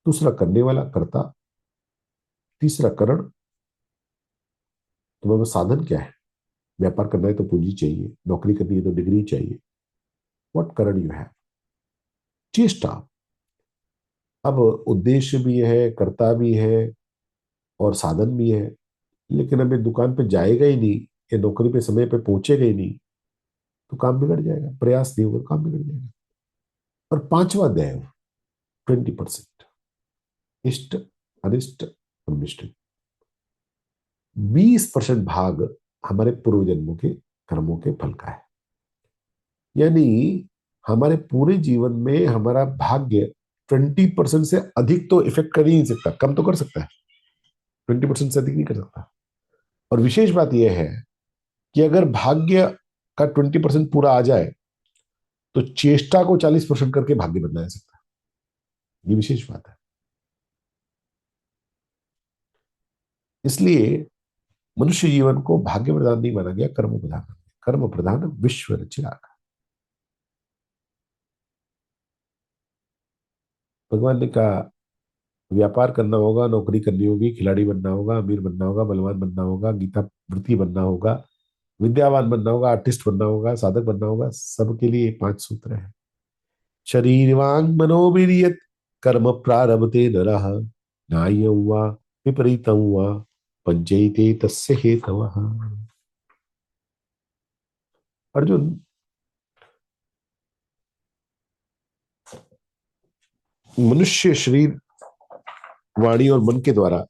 दूसरा करने वाला कर्ता, तीसरा करण, तुम्हारा साधन क्या है। व्यापार करना है तो पूंजी चाहिए, नौकरी करनी है तो डिग्री चाहिए, व्हाट करण यू हैव। चेष्टा, अब उद्देश्य भी है, कर्ता भी है और साधन भी है, लेकिन अभी दुकान पे जाएगा ही नहीं या नौकरी पे समय पे पहुंचेगा ही नहीं तो काम बिगड़ जाएगा, प्रयास नहीं होगा काम बिगड़ जाएगा। और पांचवा दैव, 20%, इष्ट अनिष्ट और मिष्ट, 20% भाग हमारे पूर्व जन्मों के कर्मों के फल का है। यानी हमारे पूरे जीवन में हमारा भाग्य 20% से अधिक तो इफेक्ट कर ही नहीं सकता, कम तो कर सकता है, 20% से अधिक नहीं कर सकता। और विशेष बात यह है कि अगर भाग्य का 20% पूरा आ जाए तो चेष्टा को 40% करके भाग्य बदला जा सकता है। ये विशेष बात है। इसलिए मनुष्य जीवन को भाग्य प्रधान नहीं माना गया, कर्म प्रधान। कर्म प्रधान विश्व रचिया। भगवान ने कहा व्यापार करना होगा, नौकरी करनी होगी, खिलाड़ी बनना होगा, अमीर बनना होगा, बलवान बनना होगा, गीता वृत्ति बनना होगा, विद्यावान बनना होगा, आर्टिस्ट बनना होगा, साधक बनना होगा, सबके लिए 5 सूत्र है। शरीर वांग मनोवीर्यत कर्म प्रारभते नरः, न्याय्यं वा विपरीतं वा पंचैते तस्य हेतवः। अर्जुन, मनुष्य शरीर, वाणी और मन के द्वारा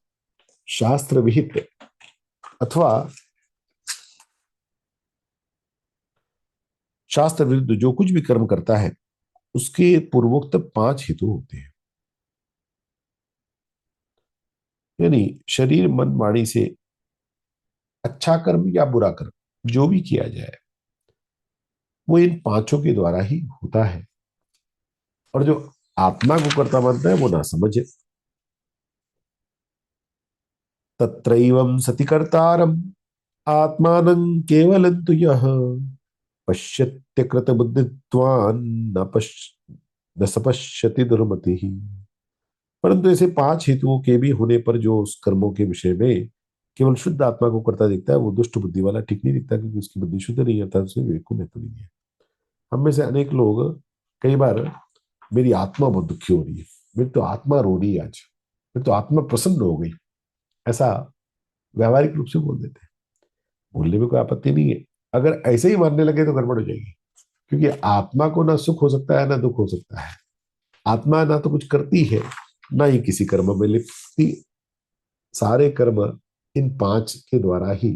शास्त्र विहित अथवा शास्त्र विरुद्ध जो कुछ भी कर्म करता है उसके पूर्वोक्त 5 हेतु होते हैं। यानी शरीर मन वाणी से अच्छा कर्म या बुरा कर्म जो भी किया जाए वो इन 5 के द्वारा ही होता है। और जो आत्मा को कर्ता मानता है वो ना समझे। तत्रैवं सति कर्तारम आत्मानं केवलं तु यः, पश्यत्यकृत बुद्धित्वान् न पश्य न सपश्यति दुर्मति। परंतु ऐसे पांच हेतुओं के भी होने पर जो उस कर्मों के विषय में केवल शुद्ध आत्मा को करता दिखता है, वो दुष्ट बुद्धि वाला ठीक नहीं दिखता, क्योंकि उसकी बुद्धि शुद्ध नहीं है, उसे विवेक को महत्व नहीं है। हम में से अनेक लोग कई बार, मेरी आत्मा बहुत दुखी हो रही है, मेरी तो आत्मा रो रही है आज, मेरी तो आत्मा प्रसन्न हो गई, ऐसा व्यवहारिक रूप से बोल देते हैं। बोलने में कोई आपत्ति नहीं है, अगर ऐसे ही मानने लगे तो गड़बड़ हो जाएगी। क्योंकि आत्मा को ना सुख हो सकता है ना दुख हो सकता है। आत्मा ना तो कुछ करती है, ना ही किसी कर्म में लिप्ति। सारे कर्म इन पांच के द्वारा ही,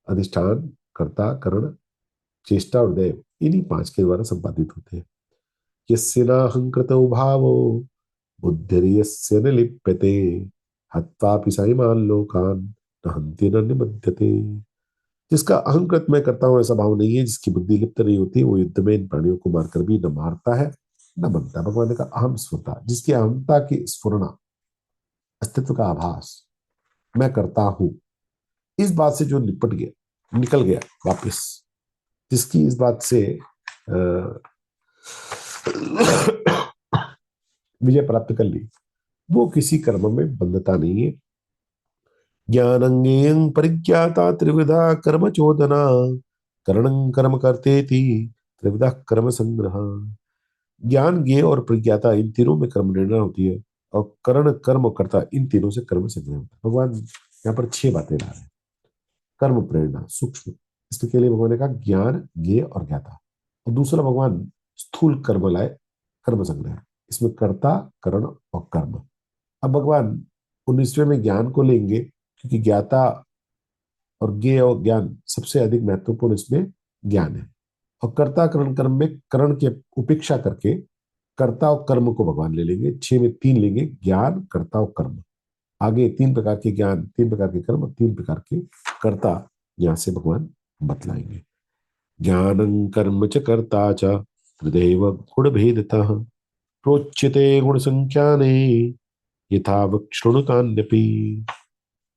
अधिष्ठान, कर्ता, करण, चेष्टा और दैव, इन्हीं पांच के द्वारा संपादित होते हैं। यस्य नाहंकृतो भावो बुद्धिर्यस्य न लिप्यते हत्वापि सैमान् लोकान् न हन्ति न निबध्यते। जिसका अहंकृत मैं करता हूं ऐसा भाव नहीं है, जिसकी बुद्धि लिप्त नहीं होती, वो युद्ध में इन प्राणियों को मारकर भी न मारता है न बनता। भगवान ने कहा अहम स्फुरता, जिसकी अहमता की स्फुरना, अस्तित्व का आभास, मैं करता हूं, इस बात से जो निपट गया, निकल गया वापस, जिसकी इस बात से विजय प्राप्त कर ली, वो किसी कर्म में बंधता नहीं है। ज्ञानंगेयं परिज्ञाता त्रिविधा कर्म चोदना करणं कर्म करते थी त्रिविधा कर्म संग्रह। ज्ञान, ज्ञेय और प्रज्ञाता, इन तीनों में कर्म निर्णय होती है, और करण, कर्म, कर्ता, इन तीनों से कर्म संग्रह होता है। भगवान यहाँ पर छह बातें ला रहे हैं। कर्म प्रेरणा सूक्ष्म, इसके लिए भगवान ने कहा ज्ञान, ज्ञेय और ज्ञाता। और दूसरा भगवान स्थूल कर्म लाए, कर्म संग्रह, इसमें कर्ता, करण और कर्म। अब भगवान 19वें में ज्ञान को लेंगे, क्योंकि ज्ञाता और ज्ञेय और ज्ञान सबसे अधिक महत्वपूर्ण इसमें ज्ञान है। और कर्ता, करण, कर्म में करण की उपेक्षा करके कर्ता और कर्म को भगवान ले लेंगे। छह में तीन लेंगे, ज्ञान, कर्ता और कर्म। आगे तीन प्रकार के ज्ञान, तीन प्रकार के कर्म, तीन प्रकार के कर्ता यहां से भगवान बतलाएंगे। ज्ञानं कर्म च कर्ता च तदेव गुण भेदतः प्रोच्यते गुण संख्याने यथा वक्षृणुतान्यपि।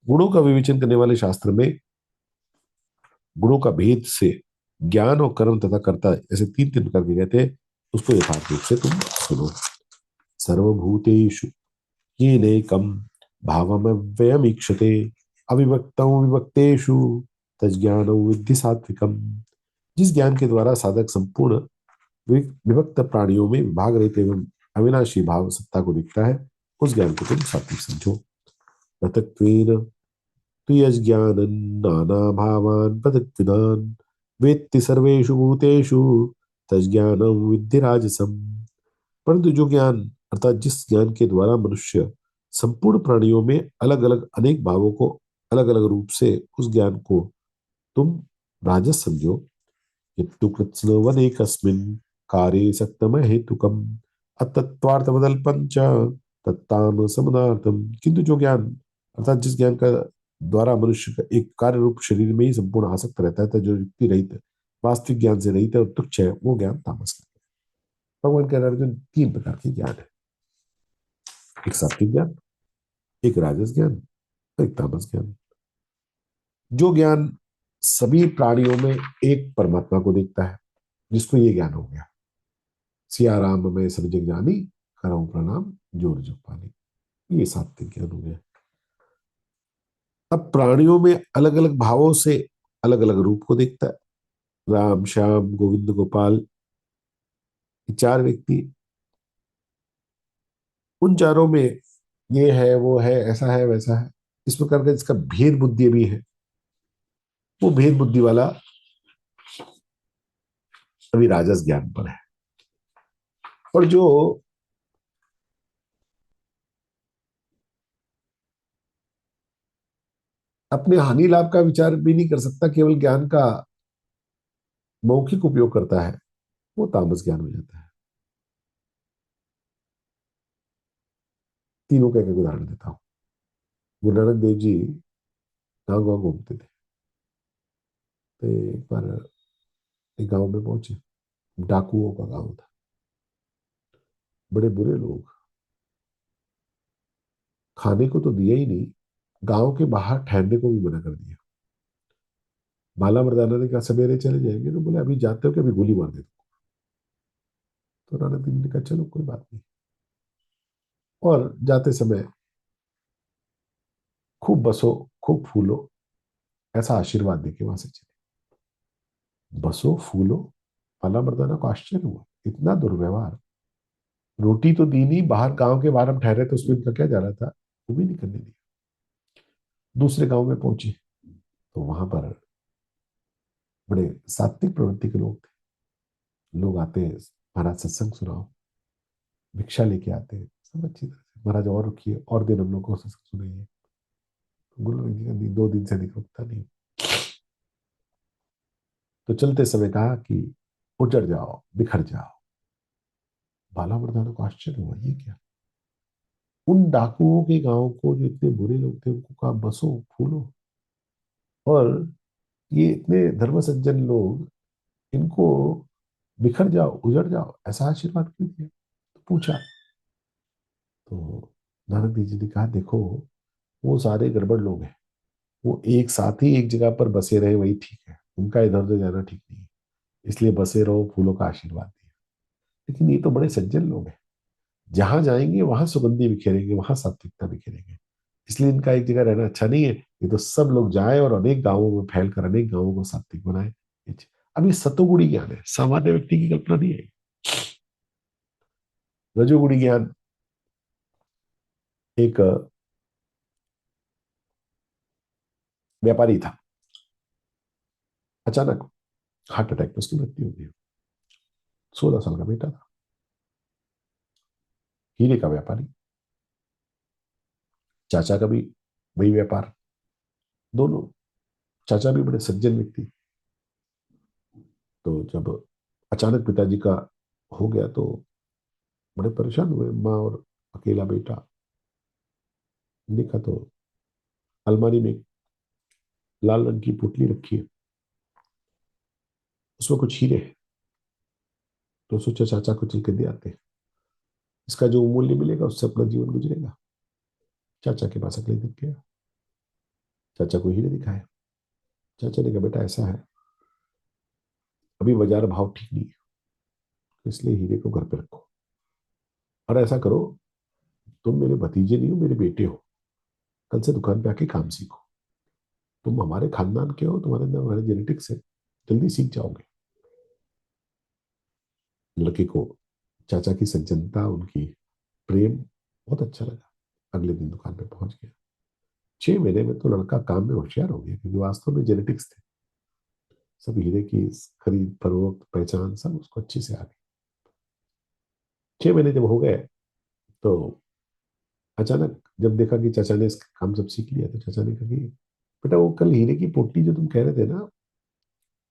गुणों का विवेचन करने वाले शास्त्र में गुणों का भेद से ज्ञान और कर्म तथा कर्ता ऐसे तीन तीन प्रकार के कहते हैं, उसको यथार्थ रूप से तुम सुनो। सर्वभूतेषु येनैकं भावमव्ययमीक्षते अविभक्तं विभक्तेषु तज्ज्ञानं विद्धि सात्विकम्। जिस ज्ञान के द्वारा साधक संपूर्ण विभक्त प्राणियों में विभाग रहित एवं अविनाशी भाव सत्ता को दिखता है, उस ज्ञान को तुम सात्विक समझो। पृथक्त्वेन तु यज्ञानं नाना भावान् पृथक्विदान् वेत्ति सर्वेषु भूतेषु तज्ज्ञानं विद्धि राजसम्। परंतु जो ज्ञान, अर्थात जिस ज्ञान के द्वारा मनुष्य संपूर्ण प्राणियों में अलग अलग अनेक भावों को अलग अलग रूप से, उस ज्ञान को तुम राजस समझो। यत्तु कृत्स्नवदेकस्मिन् कार्ये सक्तम हेतुकम् अतत्त्वार्थमदल्पं च तत्ताम समनार्थम। किंतु जो ज्ञान, अर्थात जिस ज्ञान का द्वारा मनुष्य का एक कार्य रूप शरीर में ही संपूर्ण आसक्त रहता है, तो जो युक्ति रहित है, वास्तविक ज्ञान से रहित है और तुच्छ है, वो ज्ञान तामस है। भगवान कह रहे हैं अर्जुन, तीन प्रकार के ज्ञान है, एक सात्विक ज्ञान, एक राजस ज्ञान और एक तामस ज्ञान। जो ज्ञान सभी प्राणियों में एक परमात्मा को देखता है, जिसको ये ज्ञान हो गया, सिया राम में सब जग जानी, करऊं प्रणाम जोर जग पानी, ये सात्विक ज्ञान हो गया। अब प्राणियों में अलग अलग भावों से अलग अलग रूप को देखता है। राम, श्याम, गोविंद, गोपाल, ये चार व्यक्ति, उन चारों में ये है, वो है, ऐसा है, वैसा है, इस प्रकार का जिसका भेद बुद्धि भी है, वो भेद बुद्धि वाला अभी राजस ज्ञान पर है। और जो अपने हानि लाभ का विचार भी नहीं कर सकता, केवल ज्ञान का मौखिक उपयोग करता है, वो तामस ज्ञान हो जाता है। तीनों का एक उदाहरण देता हूँ। गुरु नानक देव जी गाँव गाँव घूमते थे, तो एक बार एक गांव में पहुंचे, डाकुओं का गांव था, बड़े बुरे लोग, खाने को तो दिया ही नहीं, गांव के बाहर ठहरने को भी मना कर दिया। बाला मर्दाना ने कहा सवेरे चले जाएंगे, तो बोले अभी जाते हो कि अभी गोली मार दे दो। तो नानक देव जी ने कहा चलो कोई बात नहीं। और जाते समय खूब बसो, खूब फूलो, ऐसा आशीर्वाद देके वहां से चले। बसो फूलो। बाला मर्दाना को आश्चर्य हुआ, इतना दुर्व्यवहार। रोटी तो दी नहीं, बाहर गांव के बाहर हम ठहरे तो उसमें इनका क्या जा रहा था, वो भी नहीं करने दिया। दूसरे गांव में पहुंचे तो वहां पर बड़े सात्विक प्रवृत्ति के लोग थे। लोग आते हैं, महाराज सत्संग सुनाओ, भिक्षा लेके आते हैं, सब अच्छी तरह से। महाराज और रुकिए, और दिन हम लोग को सत्संग सुनाइए। तो गुरु जी का 2 दिन से अधिक रुकता नहीं। तो चलते समय कहा कि उजड़ जाओ, बिखर जाओ। बाला मर्दाना को आश्चर्य हुआ, ये क्या। उन डाकुओं के गांव को, जो इतने बुरे लोग थे, उनको कहा बसो फूलो। और ये इतने धर्म सज्जन लोग, इनको बिखर जाओ, उजड़ जाओ, ऐसा आशीर्वाद क्यों दिया। तो पूछा, तो नानक देव जी ने कहा देखो, वो सारे गड़बड़ लोग हैं। वो एक साथ ही एक जगह पर बसे रहे वही ठीक है, उनका इधर उधर जाना ठीक नहीं है। इसलिए बसे रहो, फूलों का आशीर्वाद दिया। लेकिन ये तो बड़े सज्जन लोग हैं, जहां जाएंगे वहां सुगंधि बिखेरेंगे, वहां सात्विकता बिखेरेंगे। इसलिए इनका एक जगह रहना अच्छा नहीं है। ये तो सब लोग जाएं और अनेक गांवों में फैल कर अनेक गांवों को सात्विक बनाए। अब ये सतोगुणी ज्ञान है, सामान्य व्यक्ति की कल्पना नहीं है। रजोगुणी ज्ञान, एक व्यापारी था, अचानक हार्ट अटैक में उसकी मृत्यु हो गई। 16 साल का बेटा था, हीरे का व्यापारी। चाचा का भी वही व्यापार, दोनों। चाचा भी बड़े सज्जन व्यक्ति। तो जब अचानक पिताजी का हो गया तो बड़े परेशान हुए, माँ और अकेला बेटा। देखा तो अलमारी में एक लाल रंग की पुतली रखी है, उसमें कुछ हीरे हैं। तो सोचा चाचा को चल के दे आते हैं, इसका जो मूल्य मिलेगा उससे अपना जीवन गुजरेगा। चाचा के पास अगले दिन गया, चाचा को हीरे दिखाए। चाचा ने कहा बेटा ऐसा है, अभी बाजार भाव ठीक नहीं है, इसलिए हीरे को घर पे रखो। और ऐसा करो, तुम मेरे भतीजे नहीं हो, मेरे बेटे हो। कल से दुकान पे आके काम सीखो। तुम हमारे खानदान के हो, तुम्हारे अंदर हमारे जेनेटिक्स है, जल्दी सीख जाओगे। लड़के को चाचा की सज्जनता, उनकी प्रेम बहुत अच्छा लगा। अगले दिन दुकान पे पहुंच गया। 6 महीने में तो लड़का काम में होशियार हो गया, क्योंकि वास्तव में जेनेटिक्स थे। सब हीरे की खरीद फरोख्त पहचान सब उसको अच्छे से आ गई। 6 महीने जब हो गए तो अचानक जब देखा कि चाचा ने इस काम सब सीख लिया, तो चाचा ने कहा कि बेटा वो कल हीरे की पोटली जो तुम कह रहे थे ना,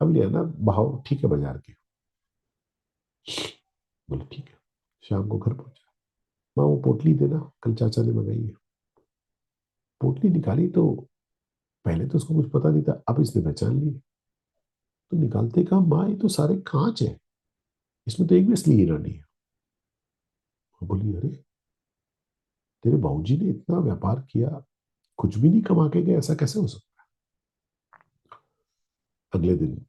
अब लिया ना, भाव ठीक है बाजार के। बोले ठीक है। शाम को घर पहुंचा, माँ वो पोटली देना, कल चाचा ने मंगाई है। पोटली निकाली तो पहले तो उसको कुछ पता नहीं था, अब इसने पहचान ली। तो निकालते कहा माँ ये तो सारे कांच है, इसमें तो एक भी असली हीरा नहीं है। वो बोली अरे, तेरे बाबूजी ने इतना व्यापार किया, कुछ भी नहीं कमा के गए, ऐसा कैसे हो सकता। अगले दिन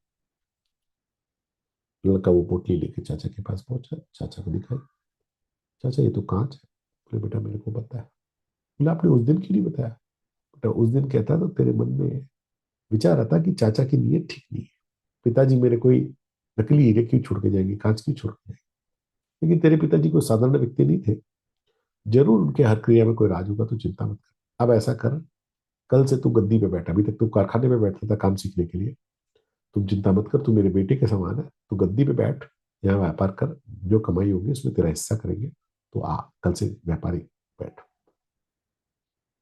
लड़का वो पोटली लेके चाचा के पास पहुंचा, चाचा को दिखाई। चाचा ये तो कांच है। बोले बेटा मेरे को पता है। बोले आपने उस दिन क्यों नहीं बताया। बेटा उस दिन कहता तो तेरे मन में विचार आता कि चाचा की नीयत ठीक नहीं है, पिताजी मेरे कोई नकली हीरे क्यों छोड़ के जाएंगे, कांच क्यों छोड़ के जाएंगे। लेकिन तेरे पिताजी कोई साधारण व्यक्ति नहीं थे, जरूर उनके हर क्रिया में कोई राज होगा, तो चिंता मत कर। अब ऐसा कर, कल से तू गद्दी पे बैठा, अभी तक तू कारखाने में बैठता था काम सीखने के लिए। तुम चिंता मत कर, तू मेरे बेटे के समान है, तू गद्दी पे बैठ, यहाँ व्यापार कर, जो कमाई होगी उसमें तेरा हिस्सा करेंगे। तो आ कल से व्यापारी बैठ।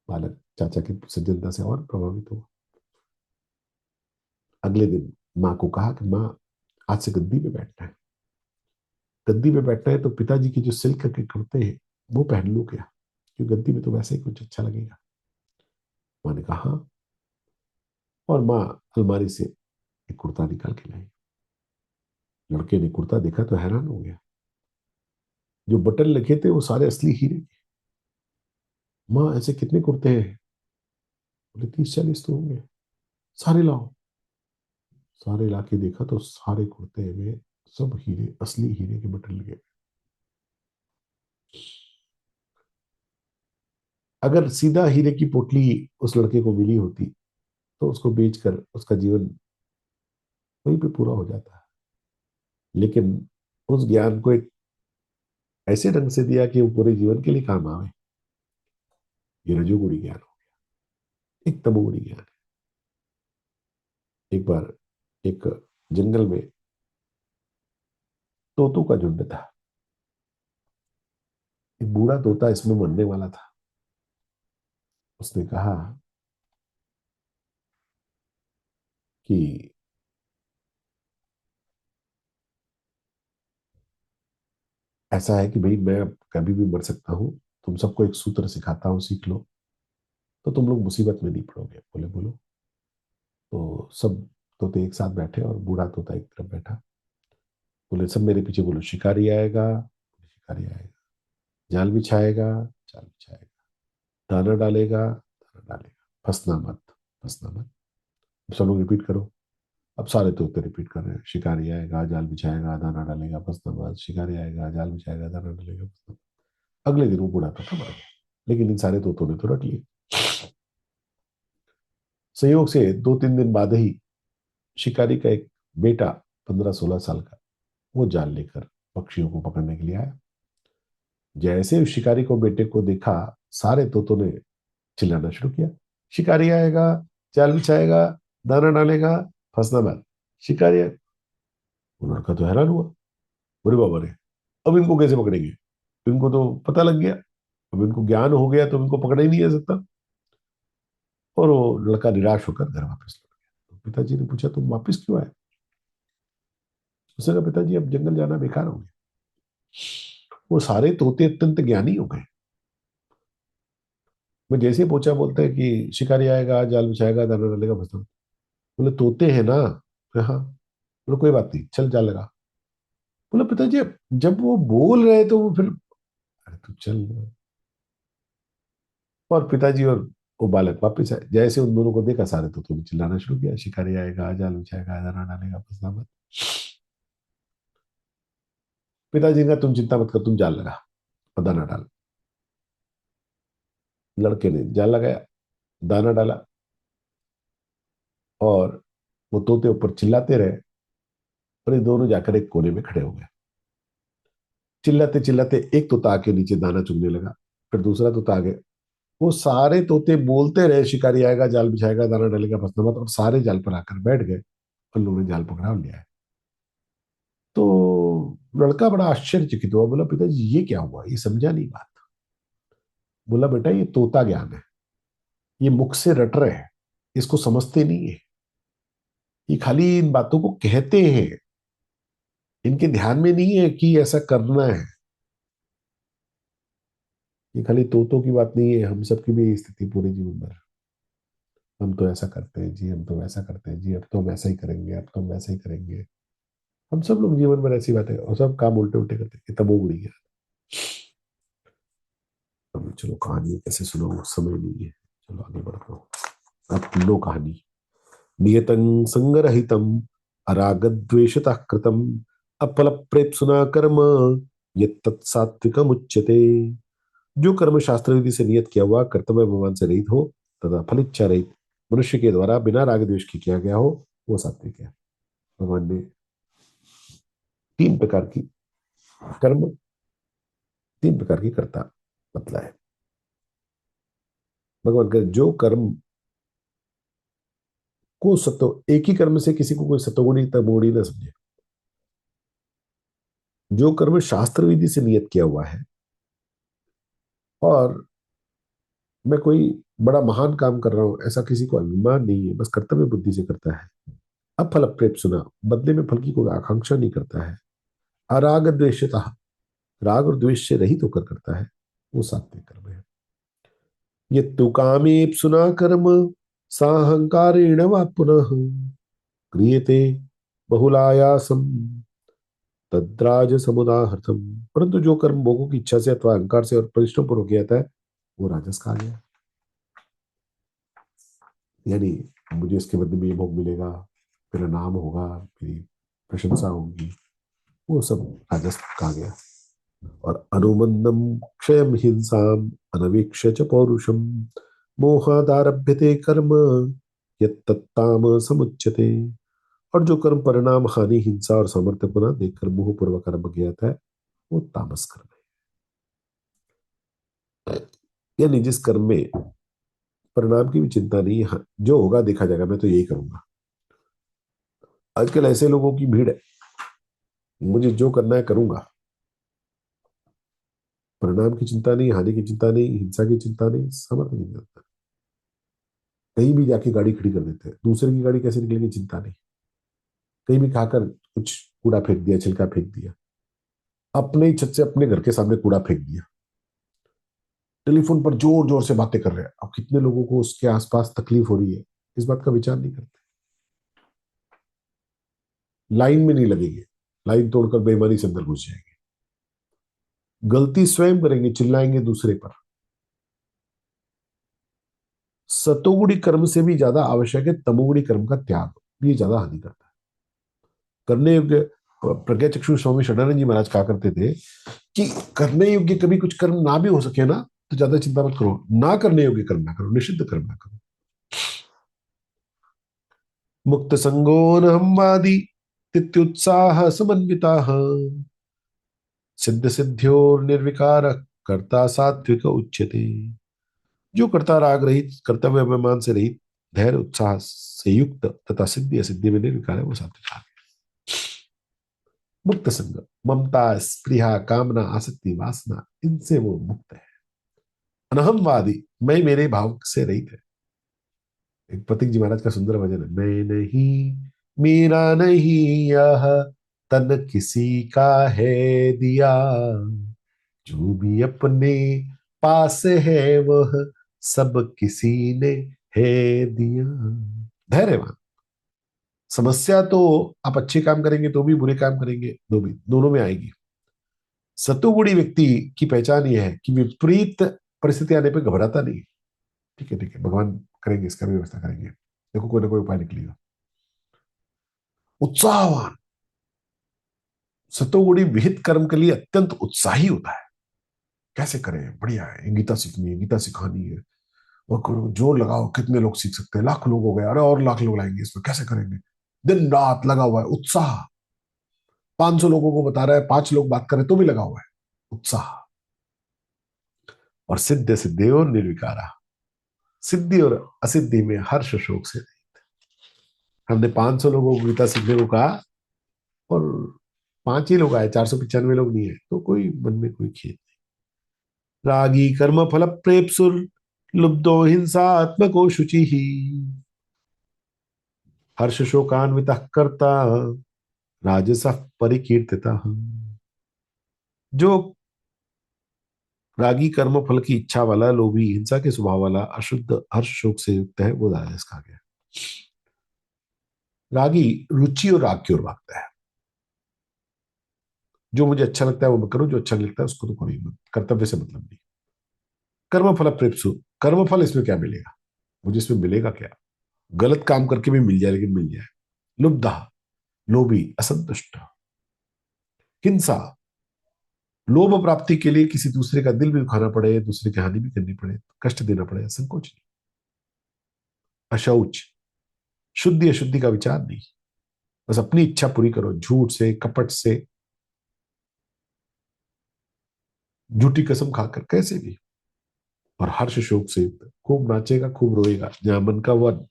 बालक चाचा की सज्जनता से और प्रभावित हुआ। अगले दिन माँ को कहा कि माँ आज से गद्दी पे बैठना है। गद्दी पे बैठना है तो पिताजी की जो सिल्क के कुर्ते हैं वो पहन लो क्या, क्योंकि गद्दी में तो वैसे ही कुछ अच्छा लगेगा। माँ ने कहा हाँ। और माँ अलमारी से एक कुर्ता निकाल के लाई। लड़के ने कुर्ता देखा तो हैरान हो गया, जो बटन लिखे थे वो सारे असली हीरे के। माँ ऐसे कितने कुर्ते हैं। बोले 30-40 तो होंगे। सारे लाओ। सारे इलाके देखा तो सारे कुर्ते में सब हीरे, असली हीरे के बटन लगे। अगर सीधा हीरे की पोटली उस लड़के को मिली होती तो उसको बेचकर उसका जीवन वहीं पे पूरा हो जाता। लेकिन उस ज्ञान को एक ऐसे ढंग से दिया कि वो पूरे जीवन के लिए काम आवे। ये रजोगुणी ज्ञान हो, एक तमोगुणी ज्ञान है। एक बार एक जंगल में तोतों का झुंड था। एक बूढ़ा तोता इसमें मरने वाला था। उसने कहा कि ऐसा है कि भाई मैं अब कभी भी मर सकता हूँ, तुम सबको एक सूत्र सिखाता हूँ, सीख लो तो तुम लोग मुसीबत में नहीं पड़ोगे। बोले बोलो। तो सब तोते एक साथ बैठे और बूढ़ा तोता एक तरफ बैठा। बोले सब मेरे पीछे बोलो, शिकारी आएगा, शिकारी आएगा, जाल बिछाएगा, जाल बिछाएगा, दाना डालेगा, दाना डालेगा, फंसना मत, फंसना मत। सब लोग रिपीट करो। अब सारे तोते रिपीट कर रहे हैं, शिकारी आएगा, जाल बिछाएगा, दाना डालेगा, फंसना मत, शिकारी आएगा, जाल बिछाएगा, दाना डालेगा, फंसना मत। अगले दिन वो बूढ़ा तोता मर गया। लेकिन इन सारे तोतों ने तो रट लिया। संयोग से 2-3 दिन बाद ही शिकारी का एक बेटा, 15-16 साल का, वो जाल लेकर पक्षियों को पकड़ने के लिए आया। जैसे उस शिकारी को, बेटे को देखा, सारे तोतों ने चिल्लाना शुरू किया, शिकारी आएगा, जाल बिछाएगा, दाना डालेगा, फंसना मत, शिकारी आएगा। वो लड़का तो हैरान हुआ। बोले बाबा रे, अब इनको कैसे पकड़ेंगे? इनको तो पता लग गया, अब इनको ज्ञान हो गया तो इनको पकड़ा ही नहीं जा सकता। और वो लड़का निराश होकर घर वापस लौट गया। तो पिताजी ने पूछा तुम वापस क्यों आए? उसने कहा पिताजी अब जंगल जाना बेकार हो गया। वो सारे तोते अत्यंत ज्ञानी हो गए। मैं जैसे ही पूछा, बोलते हैं कि शिकारी आएगा, जाल बिछाएगा, दाना डालेगा, बस। बोले तोते हैं ना? हाँ। बोले कोई बात नहीं, चल जाल लगा। बोला पिताजी अब जब वो बोल रहे तो वो फिर, अरे तू चल। और पिताजी और वो बालक वापस आए। जैसे उन दोनों को देखा, सारे तोतों ने चिल्लाना शुरू किया, शिकारी आएगा, जाल बिछाएगा, दाना डालेगा, फंसना मत। पिताजी ने कहा तुम चिंता मत कर, तुम जाल लगा और दाना डाल। लड़के ने जाल लगाया, दाना डाला, और वो तोते ऊपर चिल्लाते रहे। और ये दोनों जाकर एक कोने में खड़े हो गए। चिल्लाते चिल्लाते एक तोता आके नीचे दाना चुगने लगा, फिर दूसरा तोता आ गया। वो सारे तोते बोलते रहे, शिकारी आएगा, जाल बिछाएगा, दाना डालेगा, फंसना मत, और सारे जाल पर आकर बैठ गए। और लोगों ने जाल पकड़ा और लिया है। तो लड़का बड़ा आश्चर्यचकित हुआ। बोला पिताजी ये क्या हुआ, ये समझा नहीं बात। बोला बेटा ये तोता ज्ञान है, ये मुख से रट रहे हैं, इसको समझते नहीं है। ये खाली इन बातों को कहते हैं, इनके ध्यान में नहीं है कि ऐसा करना है। ये खाली तोतों की बात नहीं है, हम सबकी भी स्थिति पूरे जीवन भर। हम तो ऐसा करते हैं जी, हम तो वैसा करते हैं जी, अब तो हम ऐसा ही करेंगे, अब तो हम वैसा ही करेंगे। हम सब लोग जीवन भर ऐसी बातें और सब काम उल्टे उल्टे करते हैं। ये तमोगुणी है। अब चलो कहानी कैसे सुनाऊं, समय नहीं है। चलो आगे बढ़ता हूँ। अब लो कहानी। नियतं संगरहितम् अरागद्वेषतः कृतम् अफलप्रेप्सुना कर्म यत्तत् सात्विकमुच्यते। जो कर्म शास्त्र विधि से नियत किया हुआ, कर्तव्य विमान से रहित हो तथा फलिच्छा रहित, मनुष्य के द्वारा बिना राग द्वेष के किया गया हो, वो सात्विक है। भगवान ने 3 प्रकार की कर्म, 3 प्रकार की कर्ता बतला है। भगवान का जो कर्म को सत्व, एक ही कर्म से किसी को कोई सत्वगुणी तमोगुणी न समझे। जो कर्म शास्त्र विधि से नियत किया हुआ है, और मैं कोई बड़ा महान काम कर रहा हूं ऐसा किसी को अभिमान नहीं है, बस कर्तव्य बुद्धि से करता है। अब फल प्रेप सुना, बदले में फल की कोई आकांक्षा नहीं करता है। अराग द्वेषता, राग और द्वेष से रहित होकर करता है, वो सात्विक कर्म है। ये तु कामे सुना कर्म साहंकारेण वा पुनः क्रियते बहुलायासम तद्राज समुदाहर्थम। परंतु जो कर्म भोगों की इच्छा से अथवा अहंकार से और परिश्रम पूर्वक किया जाता है, वो राजस कहा गया। यानी मुझे इसके बदले में ये भोग मिलेगा, मेरा नाम होगा, मेरी प्रशंसा होगी, वो सब राजस कहा गया। और अनुमंदम क्षयम हिंसाम अनवीक्ष्य च पौरुषम मोहादारभ्यते कर्म यत्तत्ताम समुच्यते। और जो कर्म परिणाम हानि हिंसा और सामर्थ्य को ना देखकर मोह पूर्वक कर्म किया था, वो तामस कर्म है। यानी जिस कर्म में परिणाम की भी चिंता नहीं है, हाँ, जो होगा देखा जाएगा, मैं तो यही करूंगा। आजकल ऐसे लोगों की भीड़ है, मुझे जो करना है करूंगा, परिणाम की चिंता नहीं, हानि की चिंता नहीं, हिंसा की चिंता नहीं, सामर्थ्य की चिंता। कहीं भी जाके गाड़ी खड़ी कर देते हैं, दूसरे की गाड़ी कैसे निकलेगी चिंता नहीं। कहीं भी खाकर कुछ कूड़ा फेंक दिया, छिलका फेंक दिया, अपने ही छत से अपने घर के सामने कूड़ा फेंक दिया, टेलीफोन पर जोर जोर से बातें कर रहे हैं। अब कितने लोगों को उसके आसपास तकलीफ हो रही है, इस बात का विचार नहीं करते। लाइन में नहीं लगेंगे, लाइन तोड़कर बेईमानी से अंदर घुस जाएंगे। गलती स्वयं करेंगे, चिल्लाएंगे दूसरे पर। सतोगुणी कर्म से भी ज्यादा आवश्यक है तमोगुणी कर्म का त्याग, ये ज्यादा हानि करता है। करने योग्य, प्रज्ञा चक्षु स्वामी षडानंद जी महाराज कहा करते थे कि करने योग्य कभी कुछ कर्म ना भी हो सके ना, तो ज्यादा चिंता मत करो, ना करने योग्य कर्म ना करो, निषिद्ध कर्म ना करो। मुक्त संगो न हमवादी तित्युत्साह समन्विता सिद्ध सिद्ध्योर निर्विकार कर्ता सात्विक उच्यते। जो कर्ता राग रहित, कर्तव्य अभिमान से रहित, धैर्य उत्साह से युक्त तथा सिद्धि असिद्धि में निर्विकार है, वो सात्विक है। मुक्त संग, ममता स्पृहा कामना आसक्ति वासना, इनसे वो मुक्त है। अनहमवादी, मैं मेरे भाव से रहित है। एक पथिक जी महाराज का सुंदर भजन है, मैं नहीं, मेरा नहीं यह तन किसी का है दिया, जो भी अपने पास है वह सब किसी ने है दिया। धैर्यवान, समस्या तो आप अच्छे काम करेंगे तो भी, बुरे काम करेंगे तो भी, दोनों में आएगी। सतुगुणी व्यक्ति की पहचान यह है कि विपरीत परिस्थिति आने पर घबराता नहीं। ठीक है, ठीक है, भगवान करेंगे, इसका भी व्यवस्था करेंगे, देखो कोई ना कोई उपाय निकलेगा। उत्साहवान, सतोगुणी विहित कर्म के लिए अत्यंत उत्साही होता है। कैसे करें, बढ़िया है, गीता सीखनी है, गीता सिखानी है, और जोर लगाओ, कितने लोग सीख सकते हैं, लाख लोग हो गए, अरे और लाख लोग लाएंगे इसमें, कैसे करेंगे। दिन रात लगा हुआ है, उत्साह। 500 लोगों को बता रहा है, 5 लोग बात करें तो भी लगा हुआ है, उत्साह। और सिद्ध सिद्धि और निर्विकारा, सिद्धि और असिद्धि में हर्ष शोक से। हमने 500 लोगों को गीता सीखने को कहा, और 5 ही लोग आए, 495 लोग नहीं है, तो कोई मन में कोई खेद नहीं। रागी कर्म फल प्रेपसुर लुब्धो हिंसात्मको शुचि ही हर्ष शोकान्वित करता राजस परिकीर्तिता। जो रागी कर्म फल की इच्छा वाला, लोभी, हिंसा के स्वभाव वाला, अशुद्ध हर्ष शोक से युक्त है, वो राजस कहा गया। रागी रुचि और राग की ओर भागता है। जो मुझे अच्छा लगता है वो मैं करूं, जो अच्छा नहीं लगता है उसको तो करूं ही मत, कर्तव्य से मतलब नहीं। कर्म फल प्रेप्सु, कर्म फल इसमें क्या मिलेगा, मुझे इसमें मिलेगा क्या। गलत काम करके भी मिल जाए, लेकिन मिल जाए। लुब्धा, लोभी, असंतुष्ट। हिंसा, लोभ प्राप्ति के लिए किसी दूसरे का दिल भी दुखाना पड़े, दूसरे की हानि भी करनी पड़े, कष्ट देना पड़े, संकोच नहीं। अशौच, शुद्धि अशुद्धि का विचार नहीं, बस अपनी इच्छा पूरी करो, झूठ से, कपट से, झूठी कसम खाकर, कैसे भी। और हर्ष शोक से युक्त, खूब नाचेगा, खूब रोएगा, जहां मन का वह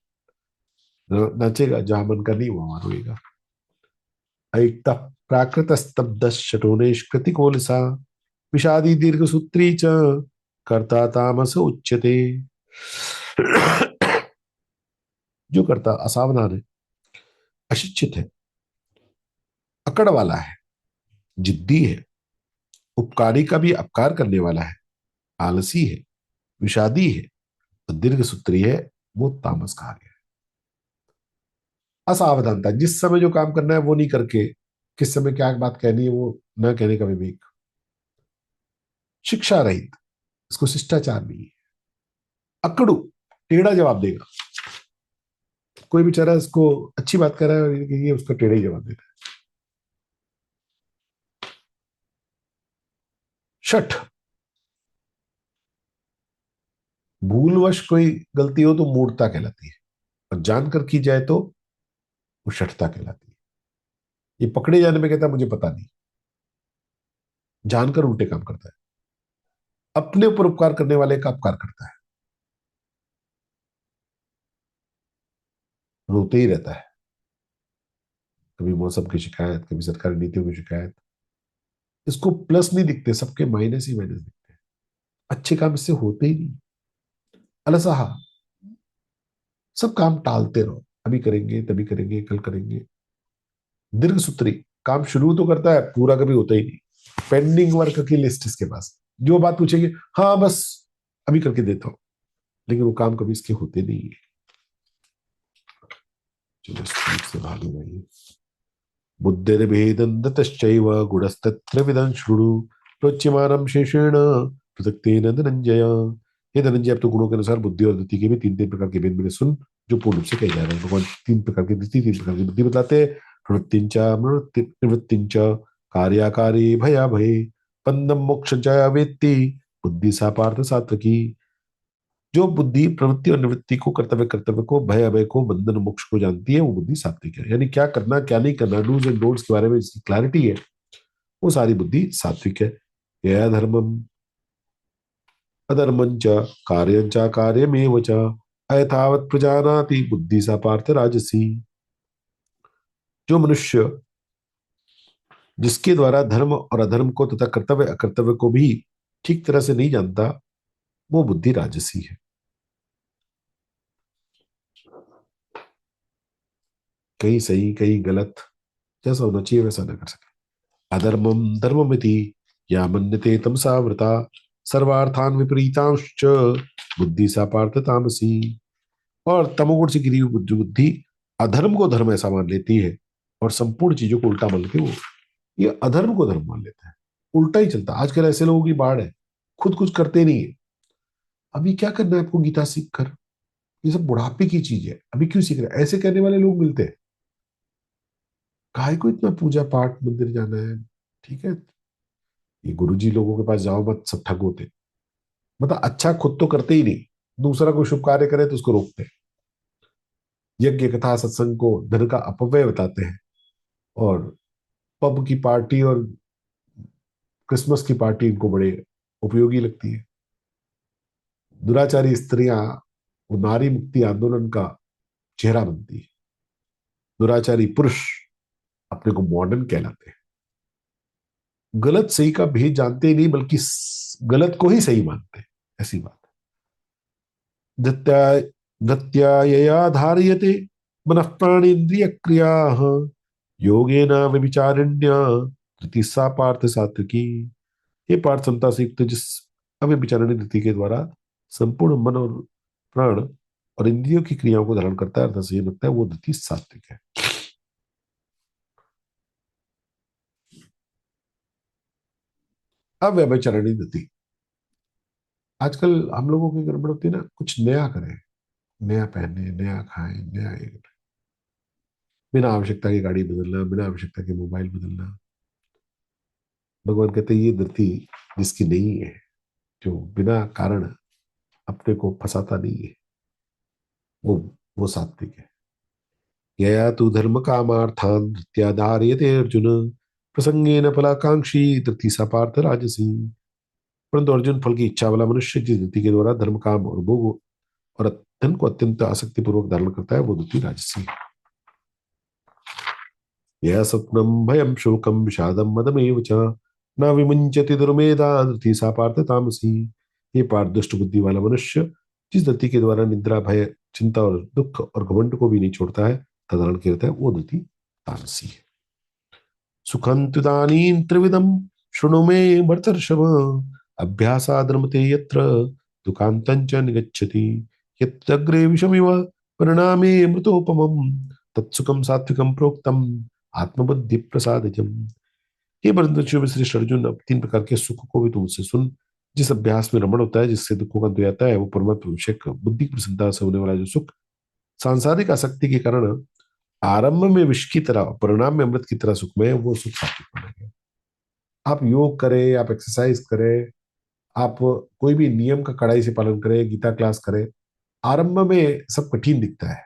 नाचेगा, जहां मन का नहीं वहां रोएगा। अयुक्त प्राकृत स्तब्ध शटोनेष्कृतिकोलसा विषादी दीर्घ सूत्री च कर्ता तामस उच्यते। जो कर्ता असावधान है, अशिक्षित है, अकड़ वाला है, जिद्दी है, उपकारी का भी अपकार करने वाला है, आलसी है, विषादी है, तो दीर्घ सूत्री है, वो तामस कहा गया। असावधानता, जिस समय जो काम करना है वो नहीं करके, किस समय क्या बात कहनी है वो न कहने का विवेक। शिक्षा रहित, इसको शिष्टाचार नहीं है। अकड़ू, टेढ़ा जवाब देगा। कोई बेचारा इसको अच्छी बात कर रहा है और ये उसका टेढ़ा ही जवाब देता है। शठ, भूलवश कोई गलती हो तो मूर्खता कहलाती है, और जानकर की जाए तो वो शठता कहलाती है। ये पकड़े जाने में कहता है मुझे पता नहीं, जानकर उल्टे काम करता है, अपने ऊपर उपकार करने वाले का अपकार करता है, रोते ही रहता है, कभी मौसम की शिकायत, कभी सरकारी नीतियों की शिकायत। इसको प्लस नहीं दिखते, सबके माइनस ही माइनस दिखते हैं। अच्छे काम इससे होते ही नहीं। अलसाहा, सब काम टालते रहो, अभी करेंगे, तभी करेंगे, कल करेंगे। दीर्घ सूत्री, काम शुरू तो करता है, पूरा कभी होता ही नहीं। पेंडिंग वर्क की लिस्ट इसके पास, जो बात पूछेगी हाँ बस अभी करके देता हूँ, लेकिन वो काम कभी इसके होते नहीं है। चलो स्पीड से भागे भाई। बुद्धिर्भेदन्तश्चैव गुणस्तत्र विदं शृणु प्रोच्यमानं शेषेण पृथक्तेन धनंजय। ये धनंजय, अब तो गुणों के अनुसार बुद्धि और धृति के भी तीन तीन प्रकार के भेद मैंने सुन, जो पूर्ण रूप से कहे जा रहे हैं। भगवान तीन प्रकार की धृति, तीन प्रकार की बुद्धि बताते हैं। प्रवृत्तिंच निवृत्तिंच, कार्याकारी भया भये, बंधम मोक्ष च वेत्ति, बुद्धि सा पार्थ सात्वकी। जो बुद्धि प्रवृत्ति और निवृत्ति को, कर्तव्य कर्तव्य को, भय अभय को, बंधन मोक्ष को जानती है, वो बुद्धि सात्विक है। यानी क्या करना क्या नहीं करना, डूज एंड डोंट्स के बारे में जिसकी क्लैरिटी है, वो सारी बुद्धि सात्विक है। यया धर्मम अधर्मं च कार्यं च कार्यमेव च अयथावत् प्रजानाति बुद्धि सा पार्थ राजसी। जो मनुष्य जिसके द्वारा धर्म और अधर्म को तथा कर्तव्य अकर्तव्य को भी ठीक तरह से नहीं जानता, वो बुद्धि राजसी है। कहीं सही कहीं गलत, जैसा होना चाहिए वैसा ना कर सके। अधर्मम धर्ममिति या मन्यते तमसा वृता, सर्वार्थान विपरीतांश्च बुद्धि सा पार्थ तामसी। और तमोगुण से गिरी हुई बुद्धि अधर्म को धर्म ऐसा मान लेती है, और संपूर्ण चीजों को उल्टा मान के वो ये अधर्म को धर्म मान लेता है। उल्टा ही चलता। आजकल ऐसे लोगों की बाढ़ है, खुद कुछ करते नहीं है। अभी क्या करना है आपको गीता सीख कर? ये सब बुढ़ापे की चीज है, अभी क्यों सीख रहे हैं? ऐसे कहने वाले लोग मिलते हैं। काहे को इतना पूजा पाठ मंदिर जाना है? ठीक है, ये गुरुजी लोगों के पास जाओ मत, सब ठग होते। मतलब अच्छा खुद तो करते ही नहीं, दूसरा कोई शुभ कार्य करे तो उसको रोकते हैं। यज्ञ कथा सत्संग को धन का अपव्यय बताते हैं, और पब की पार्टी और क्रिसमस की पार्टी इनको बड़े उपयोगी लगती है। दुराचारी स्त्रियां वो नारी मुक्ति आंदोलन का चेहरा बनती है। दुराचारी पुरुष अपने को मॉडर्न कहलाते हैं। गलत सही का भेद जानते ही नहीं, बल्कि गलत को ही सही मानते हैं। ऐसी बात है। धत्या धार्यते मनः प्राणेन्द्रिय क्रिया, योगेन व्यभिचारिण्या धृति सा पार्थ सात्विकी। ये पार्थ समता से युक्त जिस अव्यभिचारिणी धृति के द्वारा संपूर्ण मन और प्राण और इंद्रियों की क्रियाओं को धारण करता है, अर्थात संयम रखता है, वो धृति सात्विक है। अव्यभिचारिणी धृति, आजकल हम लोगों की गड़बड़ होती है ना, कुछ नया करें, नया पहने, नया खाएं, नया ये करें। बिना आवश्यकता की गाड़ी बदलना, बिना आवश्यकता के मोबाइल बदलना। भगवान कहते हैं ये धरती जिसकी नहीं है, जो बिना कारण अपने को फंसाता नहीं है, वो वो सात्विक है। यया तु धर्म कामार्थान धृत्याधार्यते अर्जुन, प्रसंगेन फलाकांक्षी धृति सा पार्थ राजसी। परंतु अर्जुन, फल की इच्छा वाला मनुष्य जिस धृति के द्वारा धर्म काम और भोग और धन को अत्यंत आसक्ति पूर्वक धारण करता है, वो धृति राजसी है। यह स्वप्नम भयम शोकम विषादम मदमेव च न विमुंचति दुर्मेधा धृति सा पार्थ तामसी। ये पार्थ दुष्ट बुद्धि वाला मनुष्य जिस धृति के द्वारा निद्रा भय चिंता और दुख और घमंड को भी नहीं छोड़ता है, धारण करता है, वो धृति तामसी है। सुखं तुदानीं त्रिविधं शृणु मे भरतर्षभ, अभ्यासाद्रमते यत्र दुःखान्तं च निगच्छति, यत्तग्रे विषमिव परिणामे मृतोपमम् तत्सुखं सात्विकं प्रोक्तम् आत्मबुद्धि प्रसादजम। ये परंतु श्रेष्ठ अर्जुन, अब तीन प्रकार के सुख को भी तुमसे सुन। जिस अभ्यास में रमण होता है, जिससे दुखों का अंत हो जाता है, वो परमात्मा विषयक बुद्धि की प्रसन्नता से होने वाला जो सुख सांसारिक आसक्ति के कारण आरंभ में विष की तरह, परिणाम में अमृत की तरह सुखमय है, वो सुख सात्विक माना गया। आप योग करें, आप एक्सरसाइज करें, आप कोई भी नियम का कड़ाई से पालन करें, गीता क्लास करें, आरंभ में सब कठिन दिखता है,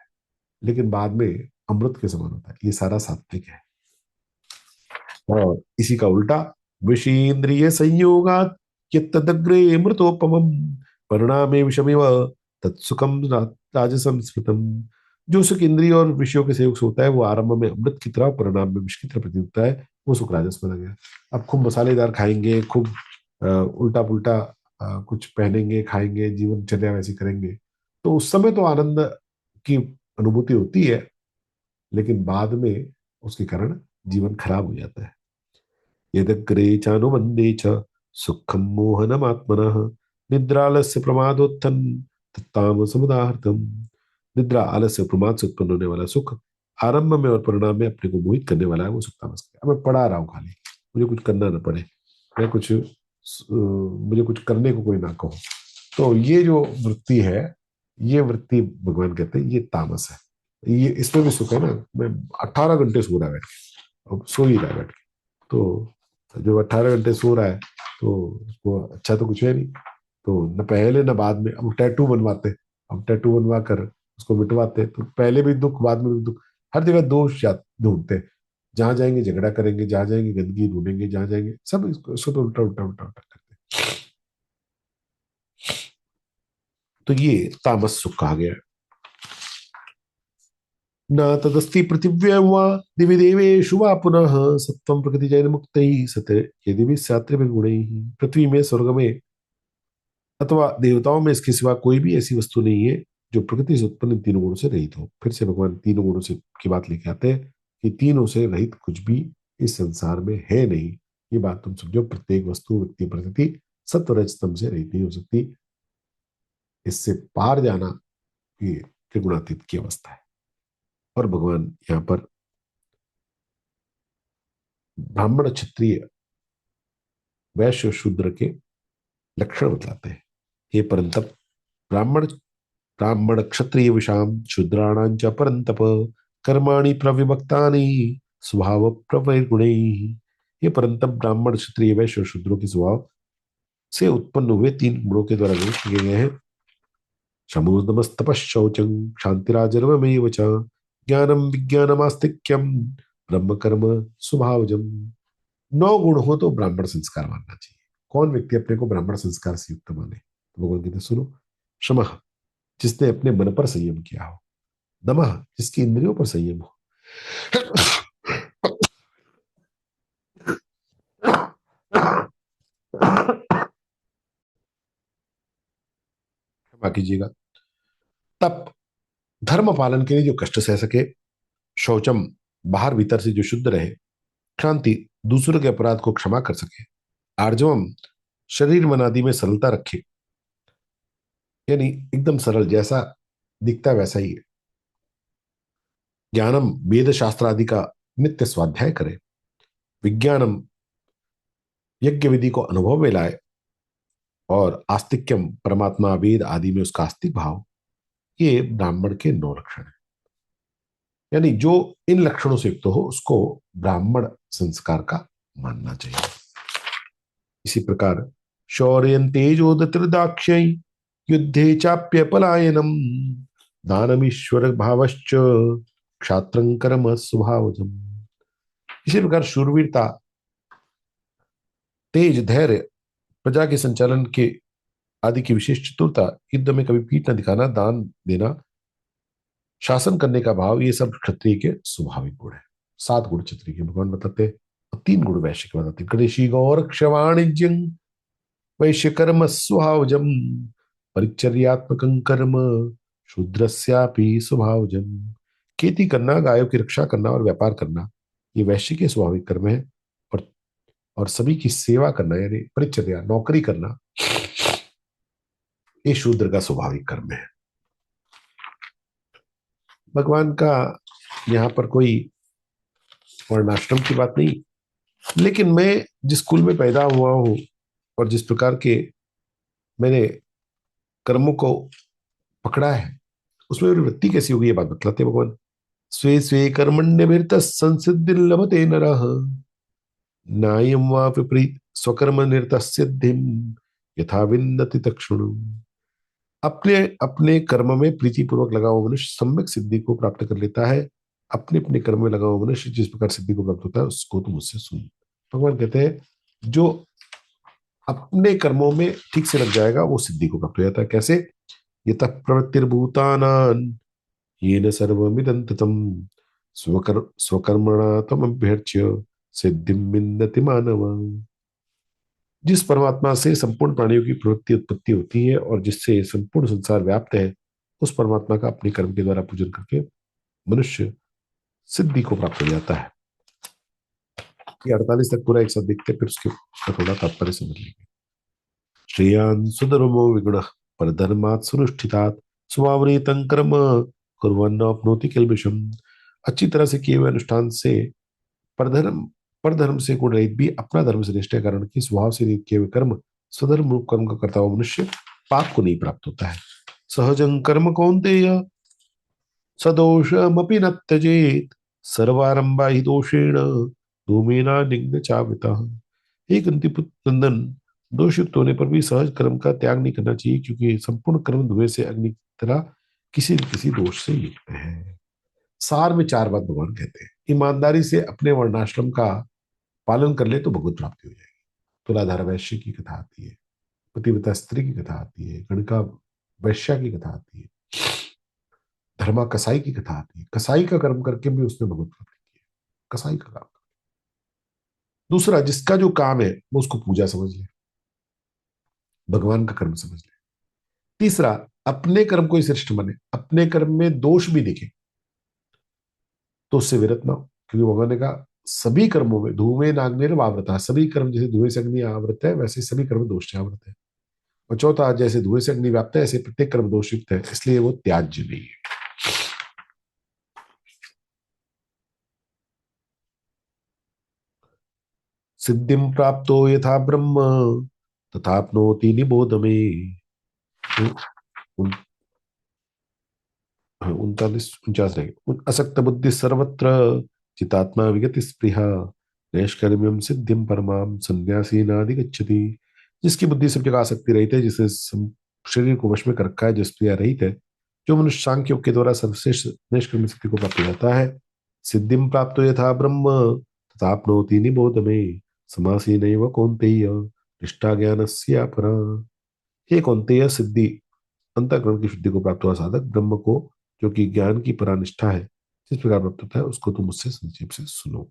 लेकिन बाद में अमृत के समान होता है। ये सारा सात्विक है। और इसी का उल्टा, विषेन्द्रिय संयोगात यत्तदग्रे मृतोपमम परिणामे विषमिव तत्सुखम राजसं स्मृतम। जो सुख इंद्रिय और विषयों के सहयोग से होता है वो आरंभ में अमृत की तरह, परिणाम में विष की तरह प्रतीत होता है, वो सुख राजस माना गया। अब खूब मसालेदार खाएंगे, खूब उल्टा पुल्टा कुछ पहनेंगे, खाएंगे, जीवनचर्या वैसी करेंगे, तो उस समय तो आनंद की अनुभूति होती है, लेकिन बाद में उसके कारण जीवन खराब हो जाता है। यदग्रे चानुबन्धे च सुखम मोहनमात्मनः निद्रालस्य प्रमादोत्थन तत्तामसमुदाहृतम्। निद्रा, आलस्य, प्रमाद से उत्पन्न होने वाला सुख आरंभ में और परिणाम में अपने को मोहित करने वाला है, वो सुख तामस का। अब मैं पढ़ा रहा हूँ खाली, मुझे कुछ करना ना पड़े, मैं कुछ मुझे कुछ करने को कोई ना कहो, तो ये जो वृत्ति है, ये वृत्ति भगवान कहते हैं ये तामस है। ये इसमें भी सुख है ना, मैं 18 घंटे सो रहा है बैठ के, अब सो ही रहा है बैठ के, तो जो 18 घंटे सो रहा है तो उसको अच्छा तो कुछ है नहीं, तो न पहले न बाद में। अब टैटू बनवाते, अब टैटू बनवा कर उसको मिटवाते, तो पहले भी दुख, बाद में भी दुख, हर जगह दोष ढूंढते। जहां जाएंगे झगड़ा करेंगे, जहां जाएंगे गंदगी ढूंढेंगे, जहां जाएंगे सब इसको तो उल्टा उल्टा उल्टा उल्टा करते। तो ये तामस सुख कहा गया। न तदस्ति पृथिव्यां वा दिवि देवेषु वा पुनः सत्वं प्रकृति जैन मुक्त सत यदि भी सात्रि गुणैः। पृथ्वी में, स्वर्ग में अथवा देवताओं में इसके सिवा कोई भी ऐसी वस्तु नहीं है जो प्रकृति से उत्पन्न तीनों गुणों से रहित हो। फिर से भगवान तीनों गुणों से की बात लेके आते हैं कि तीनों से रहित कुछ भी इस संसार में है नहीं। ये बात तुम समझो, प्रत्येक वस्तु, व्यक्ति, प्रकृति सत्व रज तम से रहित नहीं हो सकती। इससे पार जाना ये त्रिगुणातीत की अवस्था है। और भगवान यहाँ पर ब्राह्मण, क्षत्रिय, वैश्य, शूद्र के लक्षण बतलाते हैं। हे परंतप, ब्राह्मण ब्राह्मण क्षत्रिय विषाम शूद्राणां च परंतप कर्माणि प्रविभक्तानि स्वभाव प्रवैर्गुणैः। ये परंतप ब्राह्मण, क्षत्रिय, वैश्य और शूद्रों के स्वभाव से उत्पन्न हुए तीन गुणों के द्वारा निरूपित किए गए हैं। शमोदमस्तपश्चौचं क्षान्तिराजर्वमेव च ज्ञानम विज्ञानमास्तिक्यम ब्रह्म कर्म स्वभावजम। 9 गुण हो तो ब्राह्मण संस्कार मानना चाहिए। कौन व्यक्ति अपने को ब्राह्मण संस्कार से युक्त माने? तो भगवान कहते सुनो, क्षमा, जिसने अपने मन पर संयम किया हो, दमः, जिसकी इंद्रियों पर संयम हो, क्षमा कीजिएगा, तप, धर्म पालन के लिए जो कष्ट सह सके, शौचम, बाहर भीतर से जो शुद्ध रहे, क्षांति, दूसरों के अपराध को क्षमा कर सके, आर्जवम, शरीर मन आदि में सरलता रखे, यानी एकदम सरल, जैसा दिखता है वैसा ही है। ज्ञानम, वेद शास्त्र आदि का नित्य स्वाध्याय करे। विज्ञानम, यज्ञ विधि को अनुभव में लाए। और आस्तिक्यम, परमात्मा, वेद आदि में उसका आस्तिक भाव। ये ब्राह्मण के 9 लक्षण हैं। यानी जो इन लक्षणों से युक्त हो उसको ब्राह्मण संस्कार का मानना चाहिए। इसी प्रकार शौर्यं तेजोदतिर्दाक्ष्य युद्धे चाप्य पलायनम दानमीश्वर भावश्च क्षात्रं कर्म स्वभावजम। इसी प्रकार शूरवीरता, तेज, धैर्य, प्रजा के संचालन के आदि की विशेष चतुरता, युद्ध में कभी पीठ न दिखाना, दान देना, शासन करने का भाव, ये सब क्षत्रिय के स्वाभाविक गुण है। 7 गुण क्षत्रिय के भगवान बताते हैं, और 3 गुण वैश्य के बताते हैं। कृषि गौर क्षवाणिज्य वैश्य कर्म स्वभावजम परिचर्यात्मक कर्म शूद्रस्यापि स्वभावजम। खेती करना, गायों की रक्षा करना और व्यापार करना, ये वैश्य के स्वाभाविक कर्म है। और सभी की सेवा करना, यानी परिचर्या, नौकरी करना, ये शूद्र का स्वाभाविक कर्म है। भगवान का यहाँ पर कोई वर्णाश्रम की बात नहीं, लेकिन मैं जिस कुल में पैदा हुआ हूं और जिस प्रकार के मैंने कर्मों को पकड़ा है, उसमें मेरी वृत्ति कैसी होगी ये बात बतलाते हैं भगवान। स्वे स्वे कर्मण्यभिर्त संसिद्धि लभते नरः नायम वा विपरीत स्वकर्म निरत सिद्धिम यथा विन्दति तक्षुण। अपने अपने कर्म में प्रीति पूर्वक लगा हुआ मनुष्य सम्यक सिद्धि को प्राप्त कर लेता है। अपने अपने कर्म में लगा हुआ मनुष्य जिस प्रकार सिद्धि को प्राप्त होता है उसको तुम मुझसे सुन। भगवान कहते हैं जो अपने कर्मों में ठीक से लग जाएगा वो सिद्धि को प्राप्त हो जाता है। कैसे? ये प्रवृत्तिर्भूतानां येन सर्वमिदं ततं स्वकर्मणा तमभ्यर्च्य सिद्धिं विन्दति मानव। जिस परमात्मा से संपूर्ण प्राणियों की प्रवृत्ति उत्पत्ति होती है और जिससे संपूर्ण संसार व्याप्त है, उस परमात्मा का अपने कर्म के द्वारा पूजन करके मनुष्य सिद्धि को प्राप्त हो जाता है। ये 48 तक पूरा एक साथ देखते हैं, फिर उसका थोड़ा तात्पर्य समझ लेंगे। श्रेयान् सुधर्मो विगुणः परधर्मात् सुनुष्ठितात् स्वावृतं कर्म कुर्वन् अपनोति किल्बिषम्। अच्छी तरह से किए हुए अनुष्ठान से परधर्म परधर्म से गुण रहित भी अपना धर्म से निष्ठा कारण की स्वभाव से किए हुए कर्म स्वधर्म रूप कर्म का करता हुआ मनुष्य पाप को नहीं प्राप्त होता है। सहजं कर्म कौन्तेय सदोषमपि न त्यजेत सर्वारंभा ही दोषेण धूमेना निग्न चाविता। हे कुंती पुत्र नंदन, दोषयुक्त होने पर भी सहज कर्म का त्याग नहीं करना चाहिए क्योंकि संपूर्ण कर्म धुएं से अग्नि की तरह किसी न किसी दोष से युक्त है। सार में चार बात भगवान कहते हैं। ईमानदारी से अपने वर्णाश्रम का पालन कर ले तो भगवत प्राप्ति हो जाएगी। तुलाधार वैश्य की कथा आती है, पतिव्रता स्त्री की कथा आती है, गणका वैश्या की कथा आती है, धर्मा कसाई की कथा आती है। कसाई का कर्म करके भी उसने भगवत प्राप्ति की। कसाई का काम। दूसरा, जिसका जो काम है वो उसको पूजा समझ ले, भगवान का कर्म समझ ले। तीसरा, अपने कर्म को ही श्रेष्ठ माने, अपने कर्म में दोष भी दिखे तो उससे विरत ना हो, क्योंकि भगवान ने कहा सभी कर्मों में धूमे नाग्निर आवृता, सभी कर्म जैसे धुएं से अग्नि आवृत है वैसे सभी कर्म दोष से आवृत है। और चौथा, जैसे धुएं से अग्नि व्याप्त है ऐसे प्रत्येक कर्म दोषयुक्त है, इसलिए वो त्याज्य नहीं है। सिद्धिम प्राप्तो यथा ब्रह्म तथाप्नोति निबोध में। 39 49 रहेगा। असक्त बुद्धि सर्वत्र चितात्मा विगति स्पृहा नैष्कर्म्यम सिद्धिम परमाम सन्यासी नादि गच्छति। जिसकी बुद्धि सब जगह आसक्ति रहित है, जिसे शरीर को वश में कर रखा है, जिस प्रिया रहित है, जो मनुष्य सांख्य योग के द्वारा सर्वश्रेष्ठ निष्कर्म सिद्धि को प्राप्त हो जाता है। सिद्धिम प्राप्त यथा ब्रह्म तथाप्नोति निबोध में समासीनैव कौन्तेय निष्ठा ज्ञानस्य परा। हे कौन्तेय, सिद्धि अंतःकरण की शुद्धि को प्राप्त हुआ साधक ब्रह्म को, जो कि ज्ञान की परानिष्ठा है, जिस प्रकार प्राप्त होता है उसको तुम मुझसे संक्षेप से सुनो।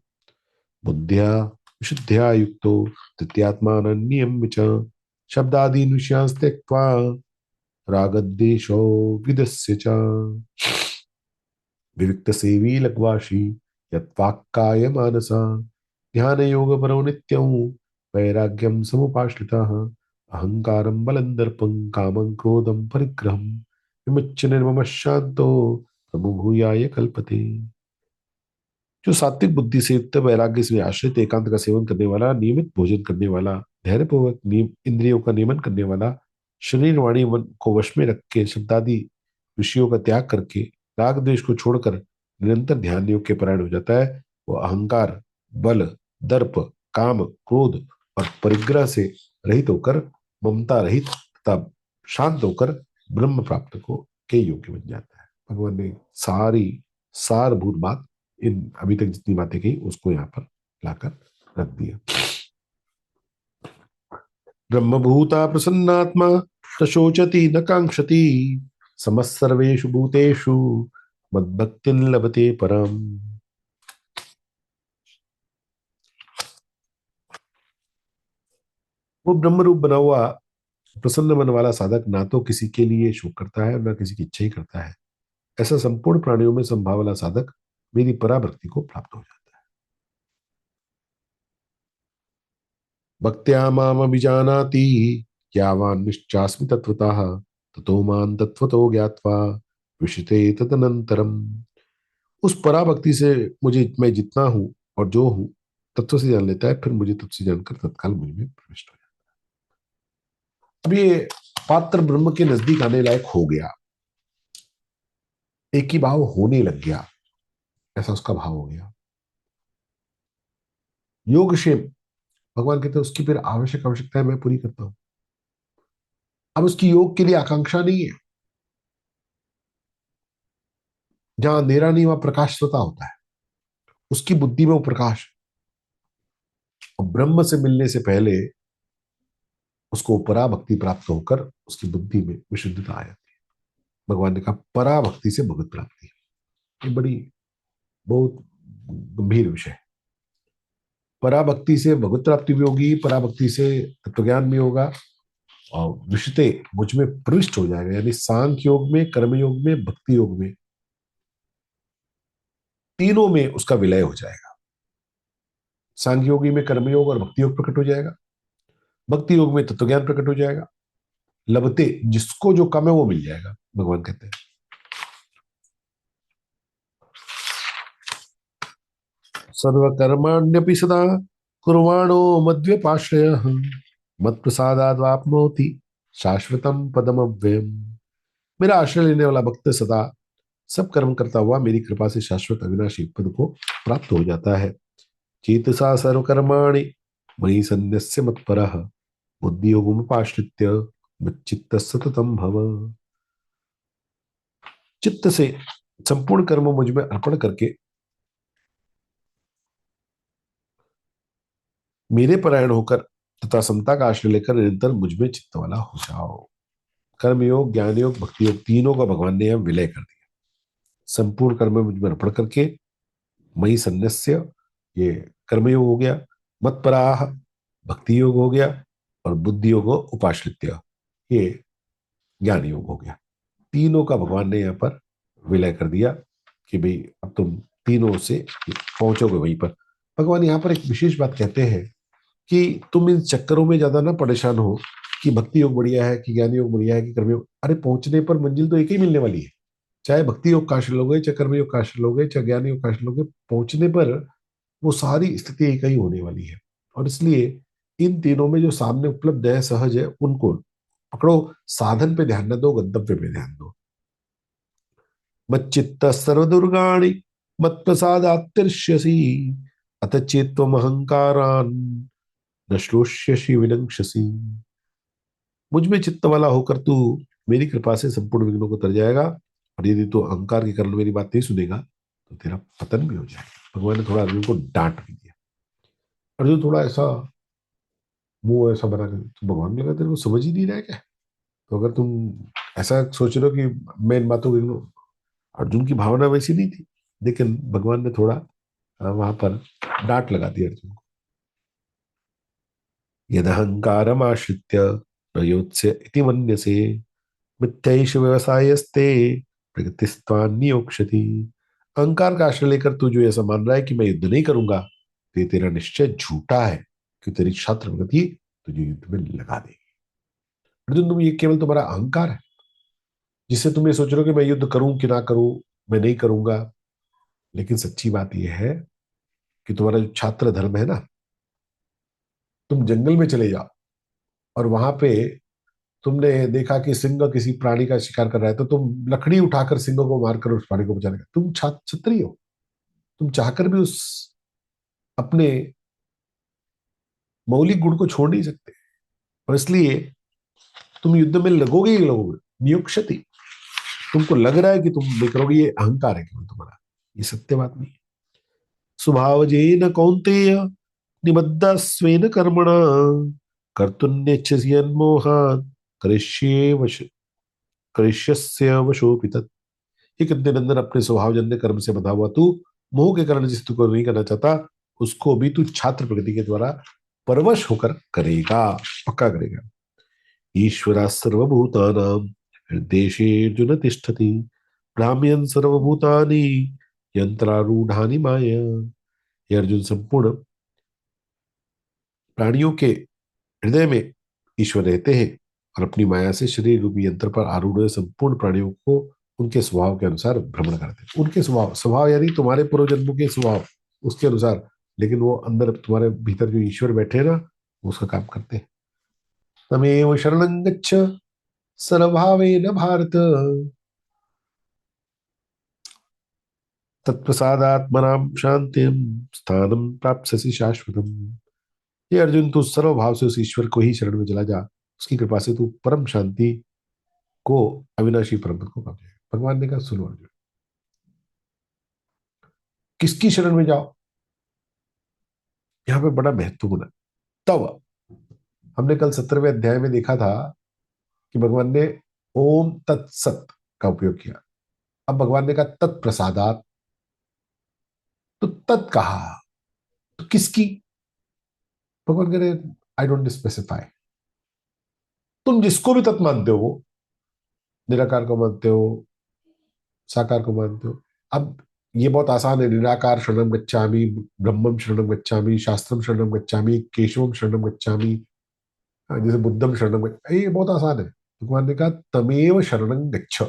बुद्धिया विशुद्धिया युक्तो तृतीयात्मानन्यम च शब्दादीन् विषयान् त्यक्त्वा रागद्वेषो विदस्य च विविक्त सेवी लग्वाशी यत्वाक्काय मानसा ध्यान योग परो नित्यं वैराग्यम समुपाश्रिताः अहंकारं बलं दर्पं कामं क्रोधं परिग्रहं विमुच्य निर्ममः शांतो प्रभुभूयाय कल्पते। जो सात्विक बुद्धि से युक्त वैराग्य से आश्रित एकांत का सेवन करने वाला, नियमित भोजन करने वाला, धैर्यपूर्वक इंद्रियों का नियमन करने वाला, शरीर वाणी मन को वश में रख के शब्दादि विषयों का त्याग करके राग द्वेष को छोड़कर निरंतर ध्यान योग के परायण हो जाता है, वो अहंकार, बल, दर्प, काम, क्रोध और परिग्रह से रहित होकर ममता रहित तथा शांत होकर ब्रह्म प्राप्त को के योग्य बन जाता है। भगवान ने सारी सारभूत बात, इन अभी तक जितनी बातें कही उसको यहाँ पर लाकर रख दिया। ब्रह्मभूता प्रसन्नात्मा न शोचति न कांक्षति समस्सर्वेषु भूतेषु मद्भक्तिं लभते परम। वो ब्रह्म रूप बना हुआ प्रसन्न मन वाला साधक ना तो किसी के लिए शोक करता है ना किसी की इच्छा ही करता है। ऐसा संपूर्ण प्राणियों में संभाव वाला साधक मेरी पराभक्ति को प्राप्त हो जाता है। भक्त्या माम अभिजानाति यावान् निश्चास्मि तत्वतः ततो मां तत्वतो ज्ञात्वा विशिते तदनंतरम। उस पराभक्ति से मुझे, मैं जितना हूँ और जो हूँ तत्व से जान लेता है, फिर मुझे तत्व से जानकर तत्काल मुझ में प्रविष्ट हो जाता है। अब ये पात्र ब्रह्म के नजदीक आने लायक हो गया। एक ही भाव होने लग गया, ऐसा उसका भाव हो गया। योग क्षेम, भगवान कहते हैं उसकी फिर आवश्यकताएं मैं पूरी करता हूं। अब उसकी योग के लिए आकांक्षा नहीं है। जहां अंधेरा नहीं वहां प्रकाश स्वतः होता है, उसकी बुद्धि में वो प्रकाश। और ब्रह्म से मिलने से पहले उसको पराभक्ति प्राप्त होकर उसकी बुद्धि में विशुद्धता आ जाती है। भगवान ने कहा पराभक्ति से भगत प्राप्ति, ये बड़ी बहुत गंभीर विषय है। पराभक्ति से भगवत प्राप्ति भी होगी, पराभक्ति से तत्वज्ञान भी होगा, और विषयते मुझ में प्रविष्ट हो जाएगा। यानी सांख्य योग में, कर्म योग में, भक्ति योग में, तीनों में उसका विलय हो जाएगा। सांख्य योगी में कर्मयोग और भक्ति योग प्रकट हो जाएगा, भक्ति योग में तत्वज्ञान प्रकट हो जाएगा। लभते, जिसको जो कम है वो मिल जाएगा, भगवान कहते हैं। सर्वकर्माण्यपि सदा कुर्वाणो मद्व्यपाश्रय मत प्रसादाद्वाप्नोति शाश्वतम पदम अव्ययम। मेरा आश्रय लेने वाला भक्त सदा सब कर्म करता हुआ मेरी कृपा से शाश्वत अविनाशी पद को प्राप्त हो जाता है। चेतसा सर्वकर्माणि मयि सन्न्यस्य मत्परः बुद्धियोगमुपाश्रित्य मच्चित्तः सततं भव। चित्त से संपूर्ण कर्म मुझ में अर्पण करके मेरे परायण होकर तथा समता का आश्रय लेकर निरंतर मुझ में चित्त वाला हो जाओ। कर्म योग, ज्ञान योग, भक्ति योग, तीनों का भगवान ने यह विलय कर दिया। संपूर्ण कर्म मुझ में अर्पण करके मई सन्न्यस्य, ये कर्मयोग हो गया, मत्पराह भक्ति योग हो गया, और बुद्धि योग उपाश्रित्य, ये ज्ञान योग हो गया। तीनों का भगवान ने यहाँ पर विलय कर दिया कि भाई अब तुम तीनों से पहुंचोगे वहीं पर। भगवान यहाँ पर एक विशेष बात कहते हैं कि तुम इन चक्करों में ज्यादा ना परेशान हो कि भक्ति योग बढ़िया है कि ज्ञान योग बढ़िया है कि कर्मयोग। अरे पहुंचने पर मंजिल तो एक ही मिलने वाली है। चाहे भक्ति योग का आश्रय लोगे, चाहे कर्म योग का आश्रय लोगे, चाहे ज्ञान योग का आश्रय लोगे, पहुंचने पर वो सारी स्थिति एक ही होने वाली है। और इसलिए इन तीनों में जो सामने उपलब्ध है, सहज है, उनको पकड़ो। साधन पे ध्यान न दो, गंतव्य पे ध्यान दो। मच्चित्त सर्वदुर्गाणि मत्प्रसादात्तिष्यसि अथ चेत्त्वम अहंकारान न श्लोष्यसि विनङ्क्षसि। मुझ में चित्त वाला होकर तू मेरी कृपा से संपूर्ण विघ्नों को तर जाएगा। और यदि तू अहंकार के कारण मेरी बात नहीं सुनेगा तो तेरा पतन भी हो जाएगा। भगवान ने थोड़ा अर्जुन को डांट भी दिया। अर्जुन थोड़ा ऐसा मुंह ऐसा बना कर, तो भगवान ने कहा तेरे को समझ ही नहीं रहा है क्या? तो अगर तुम ऐसा सोच रहे हो कि मैं इन बातों को अर्जुन की भावना वैसी नहीं थी, लेकिन भगवान ने थोड़ा वहां पर डांट लगा दी अर्जुन को। यदहंकारम आश्रित्य प्रयोत्स्य इति मन्यसे मिथ्यैष व्यवसायस्ते प्रगतिस्त्वान्नियोक्ष्यति। अहंकार का आश्रय लेकर तू जो ऐसा मान रहा है कि मैं युद्ध नहीं करूंगा, तो ये तेरा निश्चय झूठा है, कि तेरी छात्र प्रगति तुझे युद्ध में लगा देगी। अर्जुन, तुम ये केवल तुम्हारा अहंकार है जिससे तुम ये सोच रहे हो कि मैं युद्ध करूं कि ना करूं, मैं नहीं करूंगा। लेकिन सच्ची बात यह है कि तुम्हारा जो छात्र धर्म है ना, तुम जंगल में चले जाओ और वहां पे तुमने देखा कि सिंह किसी प्राणी का शिकार कर रहा है, तो तुम लकड़ी उठाकर सिंह को मारकर उस प्राणी को बचाने का, तुम क्षत्रिय हो। तुम चाहकर भी उस अपने मौलिक गुण को छोड़ नहीं सकते, और इसलिए तुम युद्ध में लगोगे ही लगोगे। नियुक्षति, तुमको लग रहा है कि तुम नहीं करोगे, ये अहंकार है केवल तुम्हारा, ये सत्य बात नहीं। स्वभावजेन कौन्तेय निबद्ध स्वेन कर्मणा कर्तुन्नेच्छसि यन्मोहात् करिष्ये वश करिष्यस्य वशोऽपि तत्। हे कितने नंदन, अपने स्वभावजन्य कर्म से बंधा हुआ तू मोह के कारण जिस तू को नहीं करना चाहता, उसको भी तू छात्र प्रकृति के द्वारा परवश होकर करेगा, पक्का करेगा। ईश्वरा सर्वभूतानां हृदेशेऽर्जुन तिष्ठति भ्राम्यन् सर्वभूतानि यंत्रारूढ़ानि माया। ये अर्जुन, संपूर्ण प्राणियों के हृदय में ईश्वर रहते हैं और अपनी माया से शरीर रूपी यंत्र पर आरूढ़ हुए संपूर्ण प्राणियों को उनके स्वभाव के अनुसार भ्रमण करते हैं। उनके स्वभाव, स्वभाव यानी तुम्हारे पूर्व जन्मों के स्वभाव, उसके अनुसार। लेकिन वो अंदर तुम्हारे भीतर जो ईश्वर बैठे हैं ना, वो उसका काम करते हैं। तमेव शरणं गच्छ सर्वभावेन भारत तत्प्रसादात्मनां शांतिम स्थानम प्राप्स्यसि शाश्वतम। ये अर्जुन, तू सर्व भाव से उस ईश्वर को ही शरण में चला जा, उसकी कृपा से तू परम शांति को, अविनाशी परम पद को पा जाएगा। भगवान ने कहा, सुनो अर्जुन, किसकी शरण में जाओ, यहाँ पे बड़ा महत्वपूर्ण है। तब हमने कल 17वें अध्याय में देखा था कि भगवान ने ओम तत्सत का उपयोग किया। अब भगवान ने कहा तत्प्रसादात, तो तत् कहा, तो किसकी? भगवान कह रहे, आई डोंट स्पेसिफाई। तुम जिसको भी तत् मानते हो, निराकार को मानते हो, साकार को मानते हो। अब ये बहुत आसान है, निराकार शरणम गच्छामि, ब्रह्मम शरणम गच्छामि, शास्त्रम शरणम गच्छामि, केशवम शरणम गच्छामि, जैसे बुद्धम शरणम ये बहुत आसान है। भगवान ने कहा तमेव शरणं गच्छ,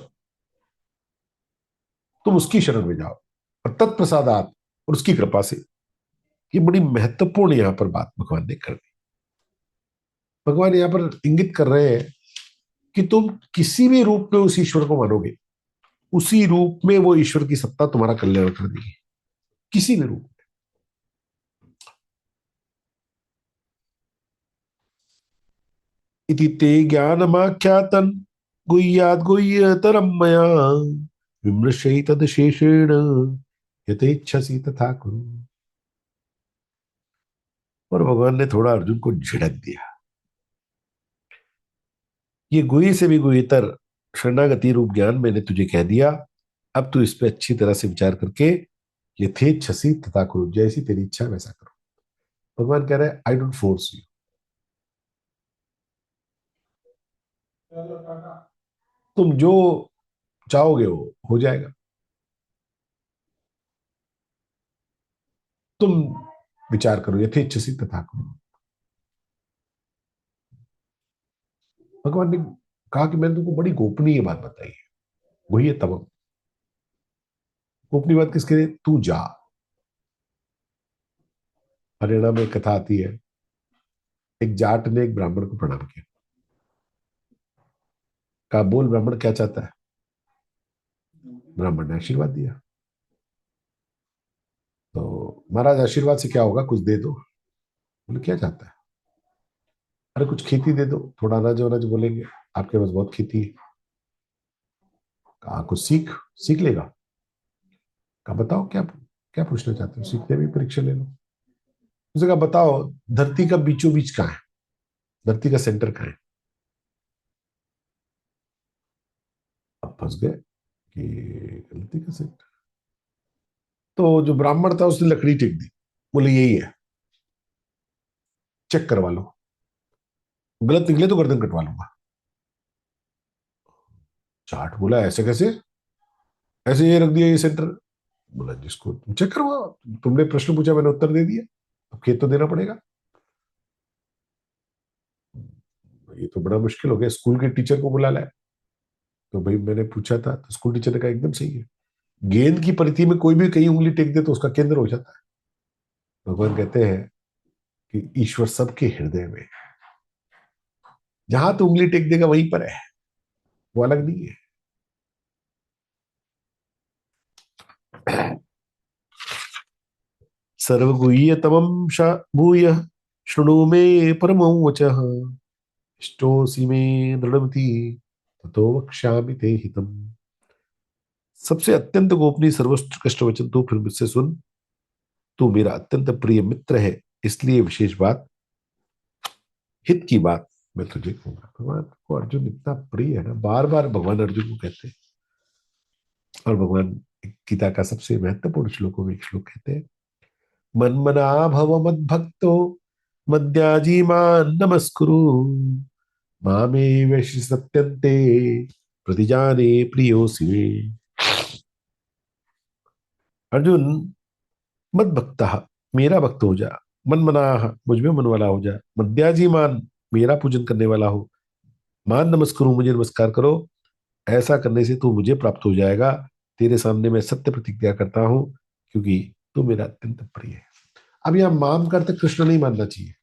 तुम उसकी शरण में जाओ, और तत्प्रसादात, और उसकी कृपा से। ये बड़ी महत्वपूर्ण यहां पर बात भगवान ने कर दी। भगवान यहां पर इंगित कर रहे हैं कि तुम किसी भी रूप में उस ईश्वर को मानोगे, उसी रूप में वो ईश्वर की सत्ता तुम्हारा कल्याण कर देगी, किसी भी रूप। इति ते ज्ञानमाख्यातन गुह्याद् गुह्यतरं मया विमृशैतदशेषेण यथेच्छसि तथा कुरु। और भगवान ने थोड़ा अर्जुन को झिड़क दिया, ये गुह्य से भी गुह्यतर शरणागति रूप ज्ञान मैंने तुझे कह दिया, अब तू इस पे अच्छी तरह से विचार करके यथेच्छसि तथा कुरु, जैसी तेरी इच्छा वैसा करो। भगवान कह रहे हैं, आई डोंट फोर्स यू, तुम जो चाहोगे वो हो जाएगा, तुम विचार करो, यथेच्छसि तथा कुरु। भगवान ने कहा कि मैंने तुमको बड़ी गोपनीय बात बताई है, वही है तमम। गोपनीय बात किसके लिए? तू जा। हरियाणा में एक कथा आती है, एक जाट ने एक ब्राह्मण को प्रणाम किया, कहा, बोल ब्राह्मण क्या चाहता है? ब्राह्मण ने आशीर्वाद दिया। तो महाराज, आशीर्वाद से क्या होगा, कुछ दे दो। बोले, क्या चाहता है? अरे कुछ खेती दे दो, थोड़ा अनाज वनाज बोलेंगे, आपके पास बहुत खेती है। कहा, कुछ सीख, सीख लेगा। कहा, बताओ क्या, क्या पूछना चाहते हो, सीखने भी परीक्षा ले लो। उसने कहा, बताओ धरती का बीचों बीच कहाँ है, धरती का सेंटर कहाँ है? अब फंस गए कि धरती का सेंटर। तो जो ब्राह्मण था उसने लकड़ी टेक दी, बोले यही है, चेक करवा लो, गलत निकले तो गर्दन कटवा लूंगा। चाट बोला, ऐसे कैसे, ऐसे ये रख दिया ये सेंटर? बोला, जिसको तुम चेक करवाओ, तुमने प्रश्न पूछा, मैंने उत्तर दे दिया, अब खेत तो देना पड़ेगा। ये तो बड़ा मुश्किल हो गया, स्कूल के टीचर को बुला लाया। तो भाई मैंने पूछा था, तो स्कूल टीचर ने कहा एकदम सही है, गेंद की परिधि में कोई भी कहीं उंगली टेक दे तो उसका केंद्र हो जाता है। भगवान कहते हैं कि ईश्वर सबके हृदय में, जहां तू उंगली टेक देगा वहीं पर है, वो अलग नहीं है। सर्वगुह्यतमं भूय शृणु मे परमं वचः, इष्टोऽसि मे दृढ़मति ततो वक्ष्यामि ते हितम्। सबसे अत्यंत गोपनीय सर्वोत्कृष्ट वचन तू फिर मुझसे सुन, तू मेरा अत्यंत प्रिय मित्र है, इसलिए विशेष बात, हित की बात मैं तुझे कहूंगा। भगवान को अर्जुन इतना प्रिय है ना, बार बार भगवान अर्जुन को कहते हैं। और भगवान गीता का सबसे महत्वपूर्ण श्लोकों में एक श्लोक कहते हैं, मन्मना भव मद्भक्तो मद्याजी मान नमस्कुरु, मामे वैश्य सत्यन्ते प्रतिजाने प्रियोऽसि मे। अर्जुन, मत भक्ता, मेरा भक्त हो जा, मन मना, मुझ में मन वाला हो जा, मद्याजी मान, मेरा पूजन करने वाला हो, मान नमस्कुरु, मुझे नमस्कार करो। ऐसा करने से तू मुझे प्राप्त हो जाएगा। तेरे सामने मैं सत्य प्रतिज्ञा करता हूं, क्योंकि तू मेरा अत्यंत प्रिय है। अब यहां माम करते कृष्ण नहीं मानना चाहिए।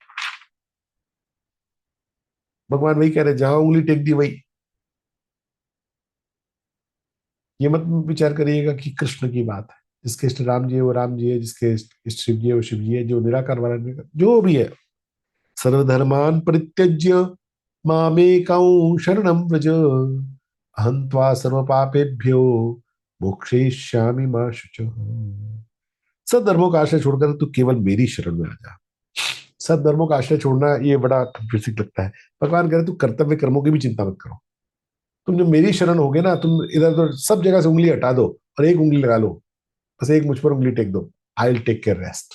भगवान वही कह रहे, जहां उंगली टेक दी वही। ये मत विचार करिएगा कि कृष्ण की बात है, जिसके इष्ट राम जी है वो राम जी है, जिसके इष्ट शिव जी है वो शिव जी है, जो निराकार वाला निराकार जो भी है। सर्वधर्मान परित्यज्य मामेकं शरणं व्रज, अहं त्वा सर्व पापेभ्यो मोक्षयिष्यामि मा शुचः। सब धर्मों का आश्रय छोड़कर तू केवल मेरी शरण में आ जा। सब धर्मों का आश्रय छोड़ना ये बड़ा कंफ्यूजिंग लगता है। भगवान कह रहे तू कर्तव्य कर्मों की भी चिंता मत करो। तुम जब मेरी शरण होगे ना, तुम इधर उधर सब जगह से उंगली हटा दो और एक उंगली लगा लो, बस एक मुझ पर उंगली टेक दो। I will take care rest.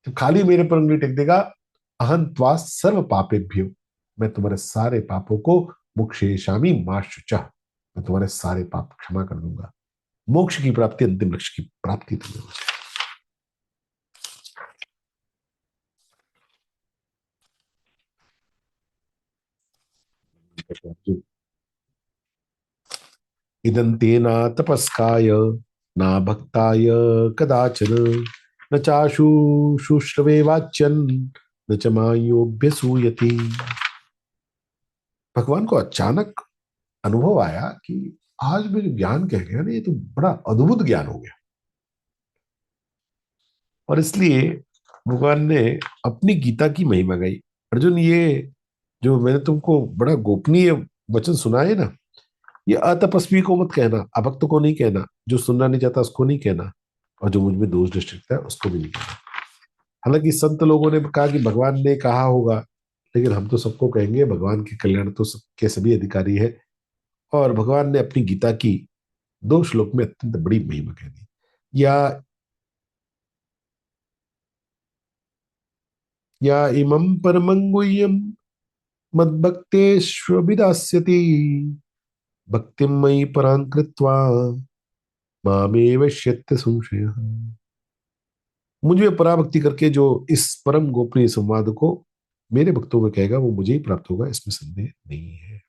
जब खाली मेरे पर उंगली टेक देगा, अहं त्वा सर्व पापेभ्यो, मैं तुम्हारे सारे पापों को मुक्षेशामी मा शुचः, मैं तुम्हारे सारे पाप क्षमा कर दूंगा। मोक्ष की प्राप्ति, अंतिम लक्ष्य की प्राप्ति तुम्हें हो जाएगी। इदं तेना तपस्काय ना भक्ताय कदाचन, न चाशु शुश्रवे वाच्यन, न च मायोभ्यसूयति। भगवान को अचानक अनुभव आया कि आज मैं जो ज्ञान कह गया ना, ये तो बड़ा अद्भुत ज्ञान हो गया। और इसलिए भगवान ने अपनी गीता की महिमा गाई। अर्जुन, ये जो मैंने तुमको बड़ा गोपनीय वचन सुनाए ना, ये अतपस्वी को मत कहना, अभक्त को नहीं कहना, जो सुनना नहीं चाहता उसको नहीं कहना, और जो मुझ में दोष दृष्टि रखता है उसको भी नहीं कहना। हालांकि संत लोगों ने कहा कि भगवान ने कहा होगा, लेकिन हम तो सबको कहेंगे भगवान के कल्याण तो सबके सभी अधिकारी है। और भगवान ने अपनी गीता की 2 श्लोक में अत्यंत बड़ी महिमा कह दी। या या इमं परमं गुह्यं मद्भक्तेष्वभिधास्यति, भक्तिं मयि परां कृत्वा मामेव श्यत्य संशयः। मुझ में पराभक्ति करके जो इस परम गोपनीय संवाद को मेरे भक्तों में कहेगा, वो मुझे ही प्राप्त होगा, इसमें संदेह नहीं है।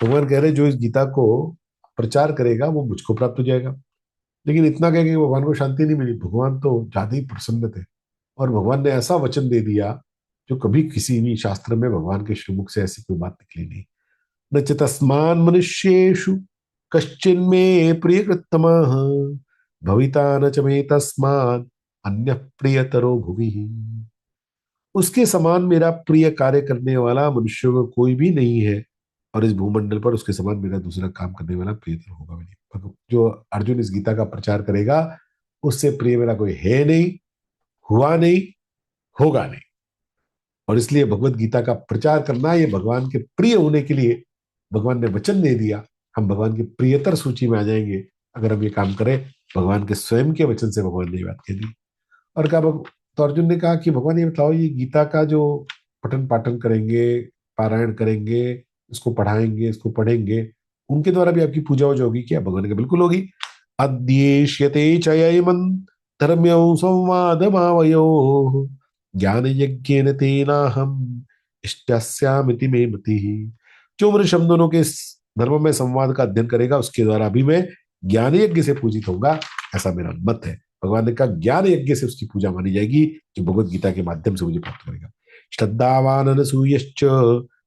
भगवान कह रहे जो इस गीता को प्रचार करेगा वो मुझको प्राप्त हो जाएगा। लेकिन इतना कह के भगवान को शांति नहीं मिली, भगवान तो ज्यादा ही प्रसन्न थे। और भगवान ने ऐसा वचन दे दिया जो कभी किसी भी शास्त्र में भगवान के श्रीमुख से ऐसी कोई बात निकली नहीं। न च तस्मान् मनुष्येषु कश्चिन्मे प्रियकृत्तमः, भविता न च मे तस्मात् अन्यः प्रियतरो भुवि। उसके समान मेरा प्रिय कार्य करने वाला मनुष्यों में कोई भी नहीं है, और इस भूमंडल पर उसके समान मेरा दूसरा काम करने वाला प्रियतर होगा भी नहीं। जो अर्जुन इस गीता का प्रचार करेगा, उससे प्रिय मेरा कोई है नहीं, हुआ नहीं, होगा नहीं। और इसलिए भगवत गीता का प्रचार करना, ये भगवान के प्रिय होने के लिए भगवान ने वचन दे दिया। हम भगवान की प्रियतर सूची में आ जाएंगे अगर हम ये काम करें। भगवान के स्वयं के वचन से भगवान ने ये बात कह दी। और कहा तो अर्जुन ने कहा कि भगवान ये बताओ, ये गीता का जो पठन पाठन करेंगे, पारायण करेंगे, इसको पढ़ाएंगे, इसको पढ़ेंगे, उनके द्वारा भी आपकी पूजा वूजा होगी क्या? भगवान ने कहा बिल्कुल होगी। अद्येष्यते चयमन धर्म्यो संवादमावयो, ज्ञान यज्ञेन तेनाहम इष्टस्यामिति मे मतिः। जो मनुष्य हम दोनों के इस धर्म में संवाद का अध्ययन करेगा, उसके द्वारा भी मैं ज्ञान यज्ञ से पूजित होगा, ऐसा मेरा मत है। भगवान ने कहा ज्ञान यज्ञ से उसकी पूजा मानी जाएगी, जो भगवत गीता के माध्यम से मुझे प्राप्त करेगा। श्रद्धावान अनसूयश्च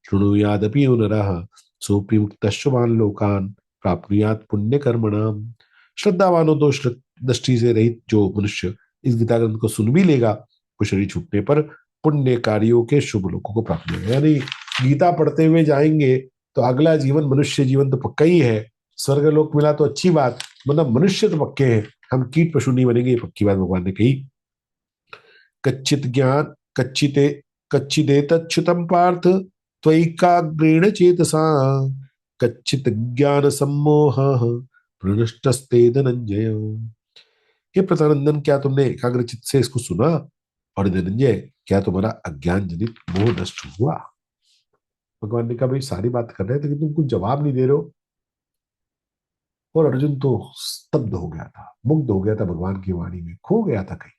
शृणुयादपि नरः, सोऽपि मुक्तः शुभान् लोकान् प्राप्नुयात् पुण्य कर्मणाम। श्रद्धावान और दोष दृष्टि से रहित जो मनुष्य इस गीता ग्रंथ को सुन भी लेगा, वो शरीर छूटने पर पुण्य कार्यों के शुभ लोगों को प्राप्त होगा। यानी गीता पढ़ते हुए जाएंगे तो अगला जीवन मनुष्य जीवन तो पक्का ही है। स्वर्ग लोक मिला तो अच्छी बात, मतलब मनुष्य तो पक्के हैं, हम कीट पशु नहीं बनेंगे, ये पक्की बात भगवान ने कही। कच्चित ज्ञान कच्चिते कच्चिदे तच्छुतम पार्थ त्वैकाग्रेण चेतसा, कच्चित ज्ञान सम्मोह प्रनष्टस्ते धनंजय। ये प्रतानंदन, क्या तुमने एकाग्रचित से इसको सुना? और धनंजय, क्या तुम्हारा अज्ञान जनित मोह नष्ट हुआ? भगवान ने कहा भाई सारी बात कर रहे थे, लेकिन तुम कुछ जवाब नहीं दे रहे हो। और अर्जुन तो स्तब्ध हो गया था, मुग्ध हो गया था, भगवान की वाणी में खो गया था कहीं।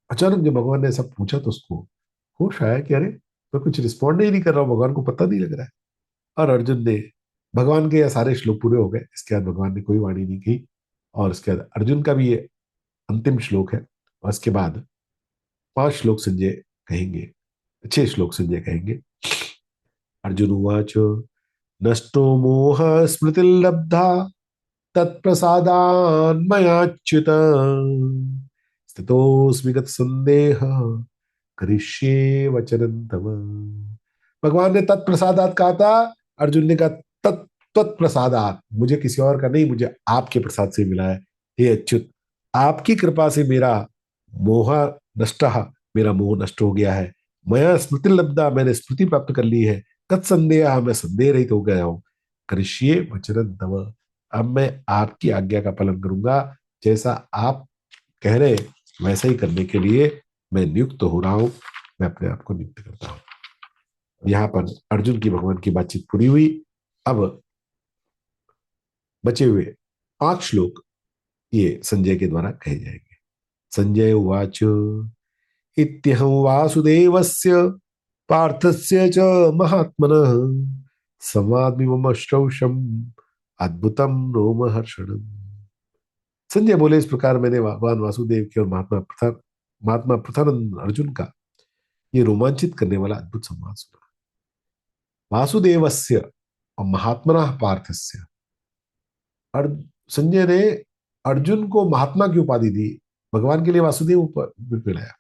अचानक जब भगवान ने ऐसा पूछा तो उसको होश आया कि अरे मैं कुछ रिस्पॉन्ड ही नहीं कर रहा हूँ, भगवान को पता नहीं लग रहा है। और अर्जुन ने, भगवान के ये सारे श्लोक पूरे हो गए, इसके बाद भगवान ने कोई वाणी नहीं की। और उसके बाद अर्जुन का भी ये अंतिम श्लोक है। और इसके बाद 5 श्लोक संजय कहेंगे, 6 श्लोक संजय कहेंगे। अर्जुन उवाच नष्टो मोह स्मृतिर्लब्धा तत्प्रसादान्मयाच्युत स्थितोऽस्मि गत संदेह करिष्ये वचनं तव। भगवान ने तत्प्रसादात कहा था, अर्जुन ने कहा तत्प्रसादात, मुझे किसी और का नहीं, मुझे आपके प्रसाद से मिला है। हे अच्युत, आपकी कृपा से मेरा मोह नष्ट, मेरा मोह नष्ट हो गया है। मैं स्मृति लब्धा, मैंने स्मृति प्राप्त कर ली है। तत् संदेह, मैं संदेह रहित हो गया हूँ। करिष्ये वचनं तव, अब मैं आपकी आज्ञा का पालन करूंगा। जैसा आप कह रहे वैसा ही करने के लिए मैं नियुक्त हो रहा हूं, मैं अपने आप को नियुक्त करता हूं। यहाँ पर अर्जुन की भगवान की बातचीत पूरी हुई। अब बचे हुए 5 श्लोक ये संजय के द्वारा कहे जाएंगे। संजय उवाच इत्यहं वासुदेवस्य पार्थस्य च महात्मनः संवादमिममश्रौषम् अद्भुतम रोमहर्षणम्। संजय बोले, इस प्रकार मैंने भगवान वासुदेव की और महात्मा पृथानंद अर्जुन का ये रोमांचित करने वाला अद्भुत संवाद सुना। वासुदेवस्य और महात्मना पार्थस्य, संजय ने अर्जुन को महात्मा की उपाधि दी, भगवान के लिए वासुदेव मिलाया,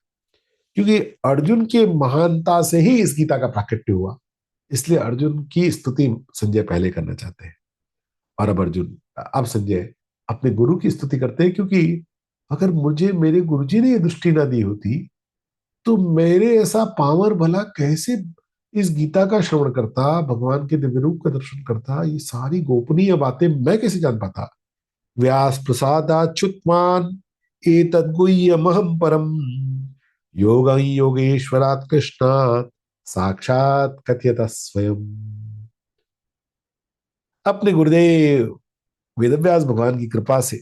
क्योंकि अर्जुन के महानता से ही इस गीता का प्राकट्य हुआ। इसलिए अर्जुन की स्तुति संजय पहले करना चाहते हैं। और अब संजय अपने गुरु की स्तुति करते हैं, क्योंकि अगर मुझे मेरे गुरुजी ने ये दृष्टि ना दी होती तो मेरे ऐसा पामर भला कैसे इस गीता का श्रवण करता, भगवान के दिव्य रूप का दर्शन करता, ये सारी गोपनीय बातें मैं कैसे जान पाता। व्यास प्रसादाच्युत्वान् एतद्गुह्यमहं परम योग योगेश्वरात् कृष्णात् साक्षात कथयत स्वयं। अपने गुरुदेव वेदव्यास भगवान की कृपा से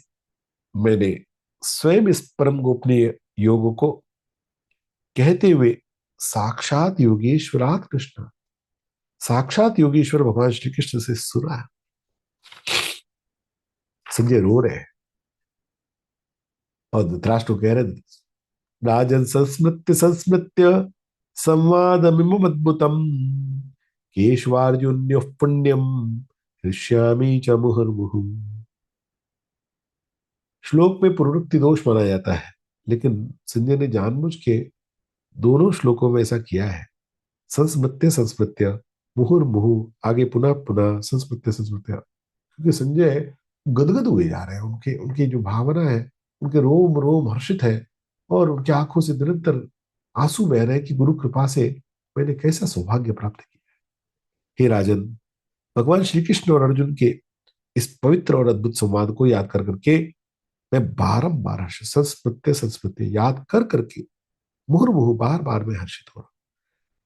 मैंने स्वयं इस परम गोपनीय योग को कहते हुए साक्षात योगेश्वरात कृष्ण, साक्षात योगेश्वर भगवान श्री कृष्ण से सुना। संजय रो रहे हैं और धृतराष्ट्र कह रहे, राजन संस्मृत्य संस्मृत्य संवादमिमम अद्भुतम केशवार्जुन्य पुण्यम हृष्यामि च मुहुर्मुहु। श्लोक में पुनरुक्ति दोष माना जाता है, लेकिन संजय ने जानबूझ के दोनों श्लोकों में ऐसा किया है। संस्मृत्य संस्मृत्य, मुहुर्मुहु, आगे पुनः पुनः संस्मृत्य संस्मृत्य, क्योंकि संजय गदगद हुए जा रहे हैं। उनके उनकी जो भावना है, उनके रोम रोम हर्षित है और उनकी आंखों से निरंतर आंसू बह रहे हैं कि गुरु कृपा से मैंने कैसा सौभाग्य प्राप्त किया। हे राजन, भगवान श्री कृष्ण और अर्जुन के इस पवित्र और अद्भुत संवाद को याद कर करके मैं बारंबार हर्षित, संस्मृत्य संस्मृत्य याद कर करके मुहुर्मुहु बार बार मैं हर्षित हो रहा हूं।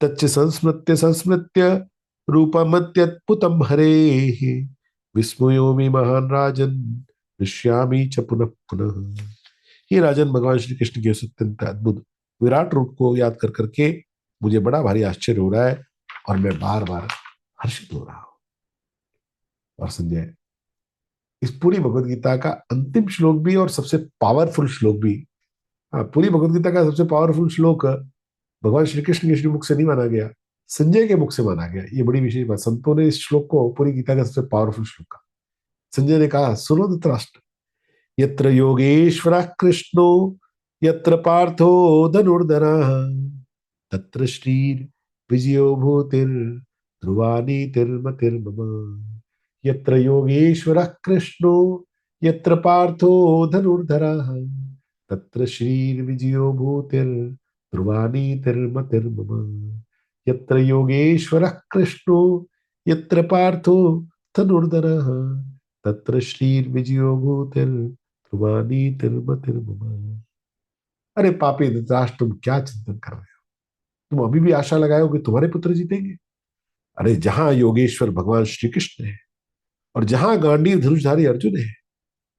तच्च संस्मृत्य संस्मृत्य रूपमत्यद्भुतम हरे विस्मयोमि महान राजन ऋष्यामि च पुनः पुनः। ये राजन, भगवान श्री कृष्ण के अत्यंत अद्भुत विराट रूप को याद कर करके मुझे बड़ा भारी आश्चर्य हो रहा है और मैं बार बार हर्षित हो रहा हूं। और संजय, इस पूरी भगवत गीता का अंतिम श्लोक भी और सबसे पावरफुल श्लोक भी, हाँ, पूरी भगवत गीता का सबसे पावरफुल श्लोक भगवान श्री कृष्ण के श्रीमुख से नहीं माना गया, संजय के मुख से माना गया। ये बड़ी विशेष बात, संतों ने इस श्लोक को पूरी गीता का सबसे पावरफुल श्लोक कहा। संजय ने कहा, सुनो धृतराष्ट्र, यत्र योगेश्वरः कृष्णो यत्र पार्थो धनुर्धरः तत्र श्रीर् विजयो भूतिर् ध्रुवा नीतिर्मतिर्मम। यत्र योगेश्वरः कृष्णो यत्र पार्थो धनुर्धरः तत्र श्रीर्विजयो भूतिर् ध्रुवा नीतिर्मतिर्मम। यत्र योगेश्वरः कृष्णो यत्र पार्थो धनुर्धरः तत्र श्रीर्विजयो भूतिर् ध्रुवा नीतिर्मतिर्मम। अरे पापी धृतराष्ट्र, तुम क्या चिंतन कर रहे हो? तुम अभी भी आशा लगाए हो कि तुम्हारे पुत्र जीतेंगे? अरे जहां योगेश्वर भगवान श्री कृष्ण है और जहां गांडीव धनुषधारी अर्जुन है,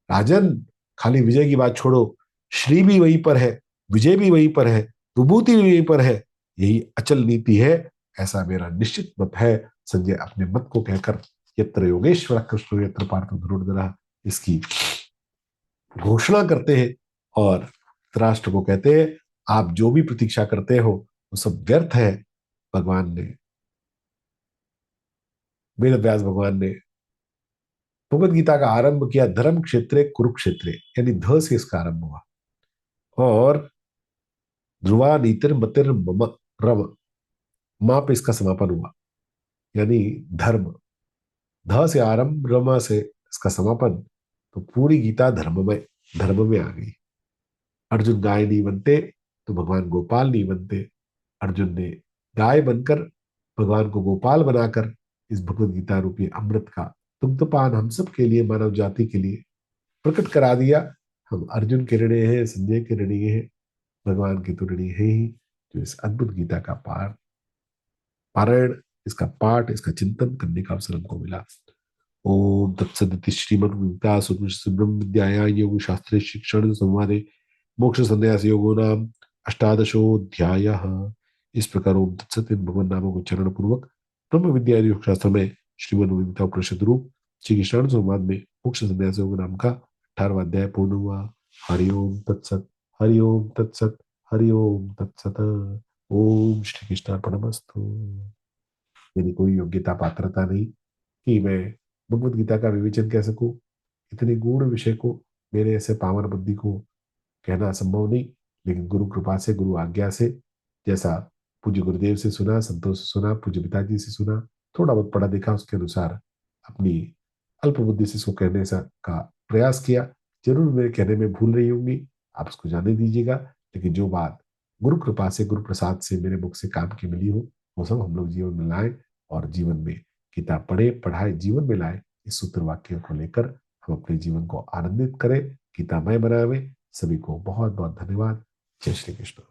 राजन, खाली विजय की बात छोड़ो, श्री भी वहीं पर है, विजय भी वहीं पर है, विभूति भी वहीं पर है। यही अचल नीति है, ऐसा मेरा निश्चित मत है। संजय अपने मत को कहकर यत्र योगेश्वर कृष्ण यत्र पार्थ धनुर्धरः इसकी घोषणा करते हैं और राष्ट्र को कहते हैं, आप जो भी प्रतीक्षा करते हो वो सब व्यर्थ है। भगवान ने, वेद व्यास भगवान ने भगवत गीता का आरंभ किया धर्म क्षेत्रे कुरुक्षेत्रे, यानी ध से इसका आरंभ हुआ। और ध्रुवा नीतिर मतिर मम रम, मां पे इसका समापन हुआ, यानी धर्म। ध से आरंभ, रमा से इसका समापन, तो पूरी गीता धर्म में आ गई। अर्जुन गाय नहीं बनते तो भगवान गोपाल नहीं बनते। अर्जुन ने गाय बनकर भगवान को गोपाल बनाकर इस भगवत गीता रूपी अमृत का दुग्धपान हम सब के लिए, मानव जाति के लिए प्रकट करा दिया। हम अर्जुन के ऋणी हैं, संजय के ऋणी हैं, भगवान के तो ऋणी है ही, जो इस अद्भुत गीता का पारायण, इसका पाठ, इसका चिंतन करने का अवसर हमको मिला। ओम तत्सदिति श्रीमद्गीतासु ब्रह्म विद्यायां योग शास्त्रे शिक्षण संवादे मोक्ष संन्यास योगो नाम अष्टादशोऽध्यायः। इस प्रकार ओम तत्सत इन भगवान नामों को चरण पूर्वक ब्रह्म विद्या योग शास्त्र में श्रीमद् गीता उपनिषद रूप श्री कृष्ण संवाद में मोक्ष संन्यास योग नाम का 18वां अध्याय पूर्ण हुआ। हरिओम तत्सत, हरिओम तत्सत, हरिओम तत्सत। ओम श्री कृष्णार्पणमस्तु। मेरी कोई योग्यता पात्रता नहीं कि मैं भगवत गीता का विवेचन कह सकूं। इतने गूढ़ विषय को मेरे ऐसे पावन बुद्धि को कहना संभव नहीं, लेकिन गुरु कृपा से, गुरु आज्ञा से, जैसा पूज्य गुरुदेव से सुना, संतों से सुना, पूज्य पिताजी से सुना, थोड़ा बहुत पढ़ा देखा, उसके अनुसार अपनी अल्प बुद्धि से इसको कहने का प्रयास किया। जरूर मेरे कहने में भूल रही होंगी, आप उसको जाने दीजिएगा। लेकिन जो बात गुरु कृपा से, गुरु प्रसाद से मेरे मुख से काम की मिली हो, वो सब हम लोग जीवन में लाएं, और जीवन में किताब पढ़े पढ़ाए जीवन में लाए। इस सूत्र वाक्य को लेकर हम अपने जीवन को आनंदित करें, गीतामय बनावे। सभी को बहुत बहुत धन्यवाद। जय श्री कृष्ण।